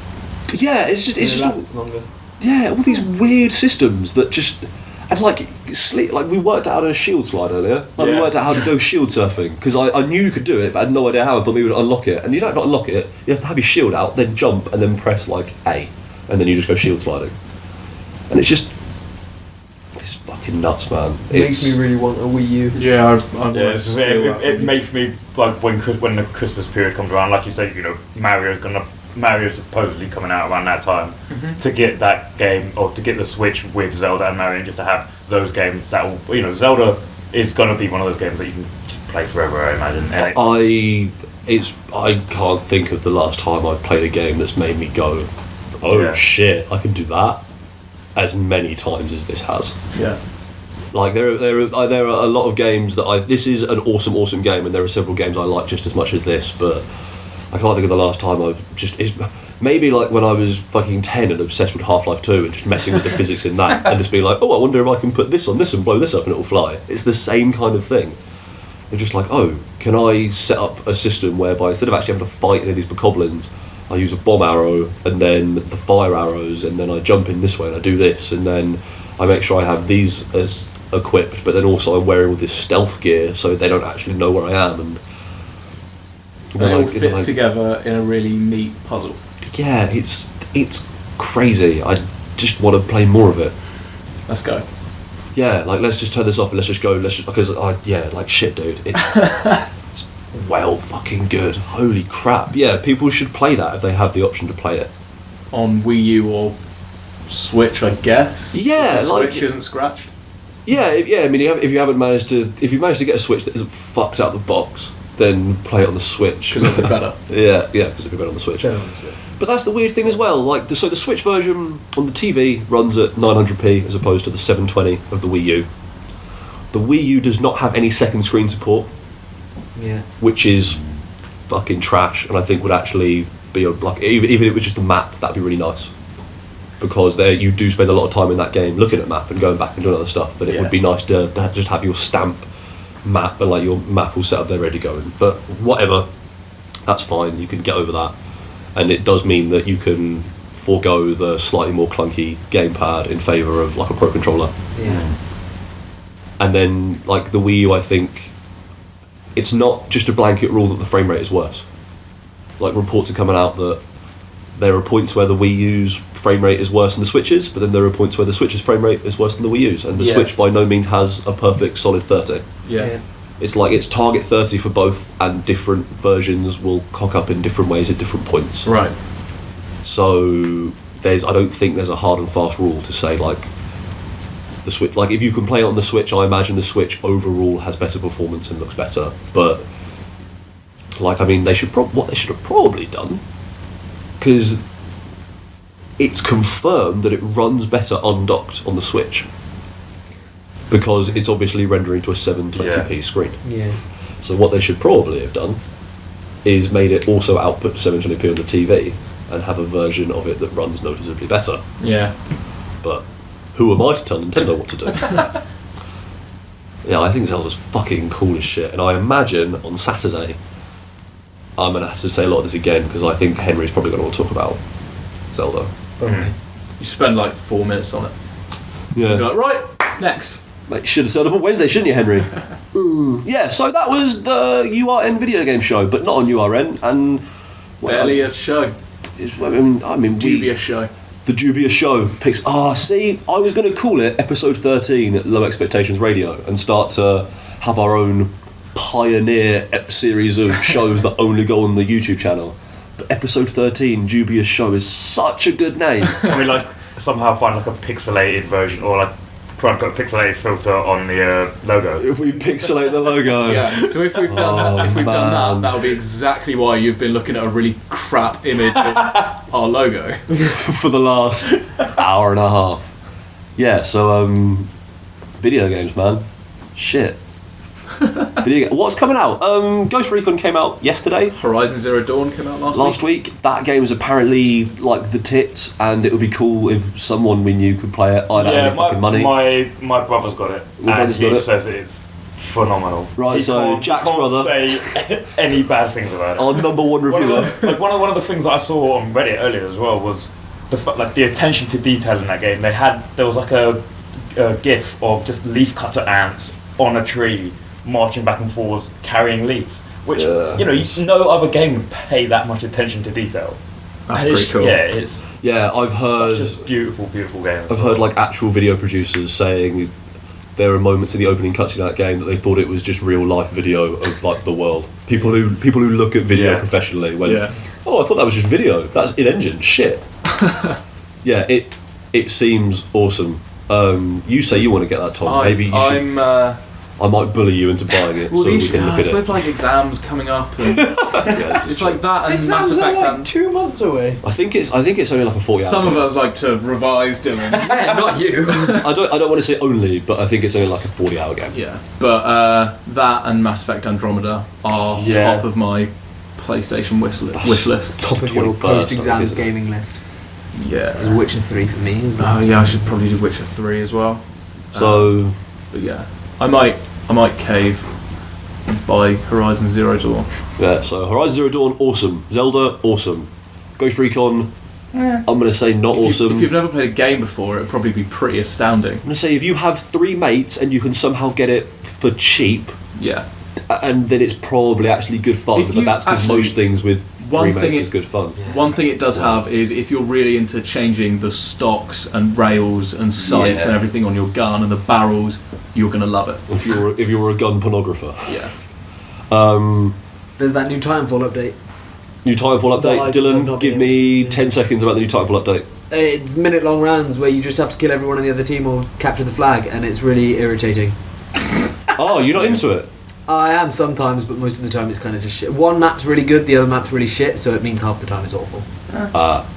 Yeah, it's just lasts longer. Yeah, all these weird systems that just, and like sleep. Like, we worked out a shield slide earlier. Like, we worked out how to do shield surfing because I knew you could do it, but I had no idea how. I thought we would unlock it, and you don't have to unlock it. You have to have your shield out, then jump, and then press like A, and then you just go shield sliding. And it's fucking nuts, man. It makes me really want a Wii U. Yeah, it makes me, like, when the Christmas period comes around, like you say, you know, Mario's supposedly coming out around that time, to get that game, or to get the Switch with Zelda and Mario, just to have those games that will, you know, Zelda is going to be one of those games that you can just play forever, I imagine. I can't think of the last time I've played a game that's made me go, shit, I can do that, as many times as this has. Yeah. Like, there are a lot of games that this is an awesome game, and there are several games I like just as much as this, but I can't think of the last time maybe like when I was fucking 10 and obsessed with Half-Life 2 and just messing with the physics in that, and just being like, oh, I wonder if I can put this on this and blow this up and it'll fly. It's the same kind of thing. It's just like, oh, can I set up a system whereby instead of actually having to fight any of these bokoblins, I use a bomb arrow and then the fire arrows, and then I jump in this way and I do this, and then I make sure I have these as equipped, but then also I'm wearing all this stealth gear so they don't actually know where I am, and it all fits together in a really neat puzzle. Yeah, it's crazy. I just want to play more of it. Let's go. Yeah, like, let's just turn this off and let's just go. Like, shit, dude. It's well fucking good. Holy crap. Yeah, people should play that if they have the option to play it. On Wii U or Switch, I guess. Yeah, if the Switch isn't scratched. Yeah, I mean, if you've managed to get a Switch that isn't fucked out the box, then play it on the Switch. Because it'll be better. yeah, because it'll be better on the Switch. But that's the weird thing as well. Like, so the Switch version on the TV runs at 900p as opposed to the 720 of the Wii U. The Wii U does not have any second screen support. Yeah. Which is fucking trash, and I think would actually be like, even if it was just a map, that'd be really nice. Because you do spend a lot of time in that game looking at map and going back and doing other stuff, and it would be nice to just have your stamp map, and like your map all set up there ready to go. But whatever, that's fine, you can get over that. And it does mean that you can forego the slightly more clunky gamepad in favour of like a Pro Controller. Yeah. And then like the Wii U, I think it's not just a blanket rule that the frame rate is worse. Like, reports are coming out that there are points where the Wii U's frame rate is worse than the Switch's, but then there are points where the Switch's frame rate is worse than the Wii U's, and the Switch by no means has a perfect solid 30. Yeah. It's like it's target 30 for both, and different versions will cock up in different ways at different points. Right. So I don't think there's a hard and fast rule to say like the Switch. Like, if you can play it on the Switch, I imagine the Switch overall has better performance and looks better. But like, I mean, what they should have probably done, because it's confirmed that it runs better undocked on the Switch, because it's obviously rendering to a 720p screen. Yeah. So what they should probably have done is made it also output to 720p on the TV and have a version of it that runs noticeably better. Yeah. But who am I to tell Nintendo what to do? Yeah, I think Zelda's fucking cool as shit, and I imagine on Saturday I'm going to have to say a lot of this again, because I think Henry's probably going to want to talk about Zelda. You spend like 4 minutes on it. Yeah. You're like, right, next. Mate, you should have said it on Wednesday, shouldn't you, Henry? Yeah, so that was the URN video game show, but not on URN, and... well, Barely a show. I mean, Dubious show. The Dubious show picks... see, I was going to call it episode 13 Low Expectations Radio and start to have our own pioneer series of shows that only go on the YouTube channel. But episode 13, Dubious show, is such a good name. Can we like somehow find like a pixelated version, or like try and put a pixelated filter on the logo? If we pixelate the logo. Yeah, so if we've done that, man. that'll be exactly why you've been looking at a really crap image of our logo. For the last hour and a half. Yeah, so video games, man. Shit. What's coming out? Ghost Recon came out yesterday. Horizon Zero Dawn came out last week. That game is apparently like the tits, and it would be cool if someone we knew could play it. I don't have any fucking money. My brother's got it, Your and brother's he got it? says it's phenomenal. Right, He so can't- Jack's can't brother- say any bad things about it. Our number one reviewer. One of the things that I saw on Reddit earlier as well was the attention to detail in that game. There was like a GIF of just leafcutter ants on a tree marching back and forth carrying leaves, which no other game would pay that much attention to detail. That's And pretty cool. Yeah, I've heard. such a beautiful game. I've heard like actual video producers saying there are moments in the opening cutscene of that game that they thought it was just real life video of like the world. People who look at video Yeah. professionally went, Yeah. oh, I thought that was just video. That's in engine. Shit. Yeah, it seems awesome. You say you want to get that, Tom. Maybe you should. I might bully you into buying it Well, so we can look at it's it. with like exams coming up, and it's like that and Mass Exams are Effect. like And 2 months away. I think it's only like a 40 hour. some of us like to revise, Dylan. Yeah, not you. I don't want to say only, but I think it's only like a 40-hour game. Yeah, but that and Mass Effect Andromeda are top of my PlayStation wish list. Top of your 21st, post-exams isn't it? gaming list. Yeah. Witcher 3 for me is Oh yeah, I should probably do Witcher 3 as well. So But yeah, I might cave and buy Horizon Zero Dawn. yeah, so Horizon Zero Dawn, awesome. Zelda, awesome. Ghost Recon, I'm gonna say not awesome. If you've never played a game before, it'd probably be pretty astounding. I'm gonna say if you have 3 mates and you can somehow get it for cheap, Yeah. and then it's probably actually good fun. If But you that's because actually- most things with 3 one mates thing is good fun. One thing it does have is if you're really into changing the stocks and rails and sights Yeah. and everything on your gun and the barrels, you're gonna love it. If you're a gun pornographer. Yeah. There's that new Titanfall update. New Titanfall update. No, I've Dylan, not give been me able to- 10 seconds about the new Titanfall update. It's minute-long rounds where you just have to kill everyone on the other team or capture the flag, and it's really irritating. Oh, you're not into it? I am sometimes, but most of the time it's kind of just shit. One map's really good, the other map's really shit, so it means half the time it's awful.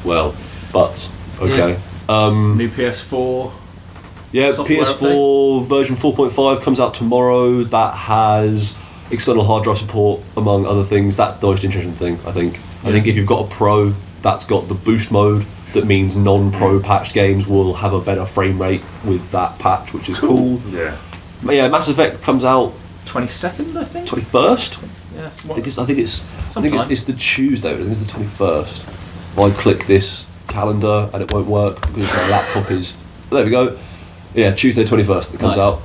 Well, but okay. New PS4. Yeah, Software PS4 version 4.5 comes out tomorrow. That has external hard drive support, among other things. That's the most interesting thing, I think. I think if you've got a Pro, that's got the boost mode. That means non-Pro patched games will have a better frame rate with that patch, which is cool. Yeah. But yeah, Mass Effect comes out 22nd, I think. 21st. Yeah. I think it's Sometime. it's the Tuesday. I think it's the 21st. I click this calendar and it won't work because my laptop is. There we go. Yeah, Tuesday 21st it comes Nice. out.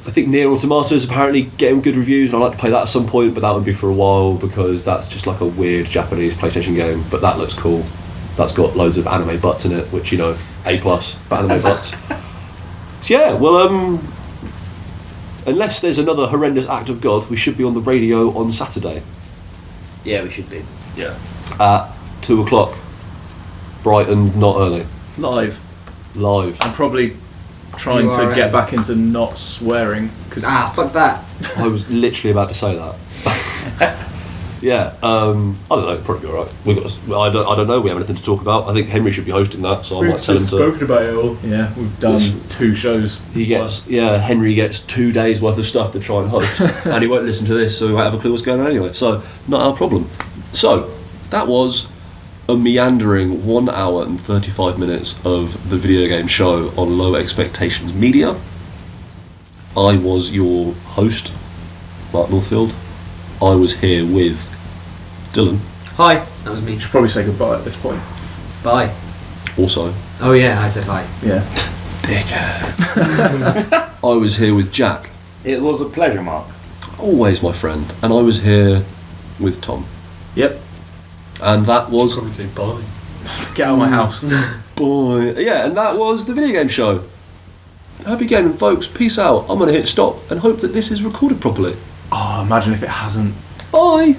I think Nier Automata is apparently getting good reviews, and I'd like to play that at some point, but that would be for a while because that's just like a weird Japanese PlayStation game. But that looks cool. That's got loads of anime butts in it, which A+ for anime butts. So yeah, well, unless there's another horrendous act of God, we should be on the radio on Saturday Yeah, we should be. Yeah. at 2:00, bright and not early, Live. live. I'm probably trying to URN. get back into not swearing because Fuck that. I was literally about to say that. Yeah, I don't know. Probably all right. I don't know. We have anything to talk about. I think Henry should be hosting that, so I might tell him to. about it all. Yeah, we've done 2 shows. Henry gets 2 days worth of stuff to try and host, and he won't listen to this, so he won't have a clue what's going on anyway. So not our problem. So that was a meandering 1 hour and 35 minutes of the video game show on Low Expectations Media. I was your host, Mark Northfield. I was here with Dylan. Hi, that was me. Should probably say goodbye at this point. Bye. Also, Oh yeah, I said hi. Yeah. dickhead. I was here with Jack. It was a pleasure, Mark. Always my friend. And I was here with Tom. Yep. And that was... Probably say bye. Get out of my house. Boy. Yeah, and that was the video game show. Happy gaming, folks. Peace out. I'm going to hit stop and hope that this is recorded properly. Oh, imagine if it hasn't. Bye.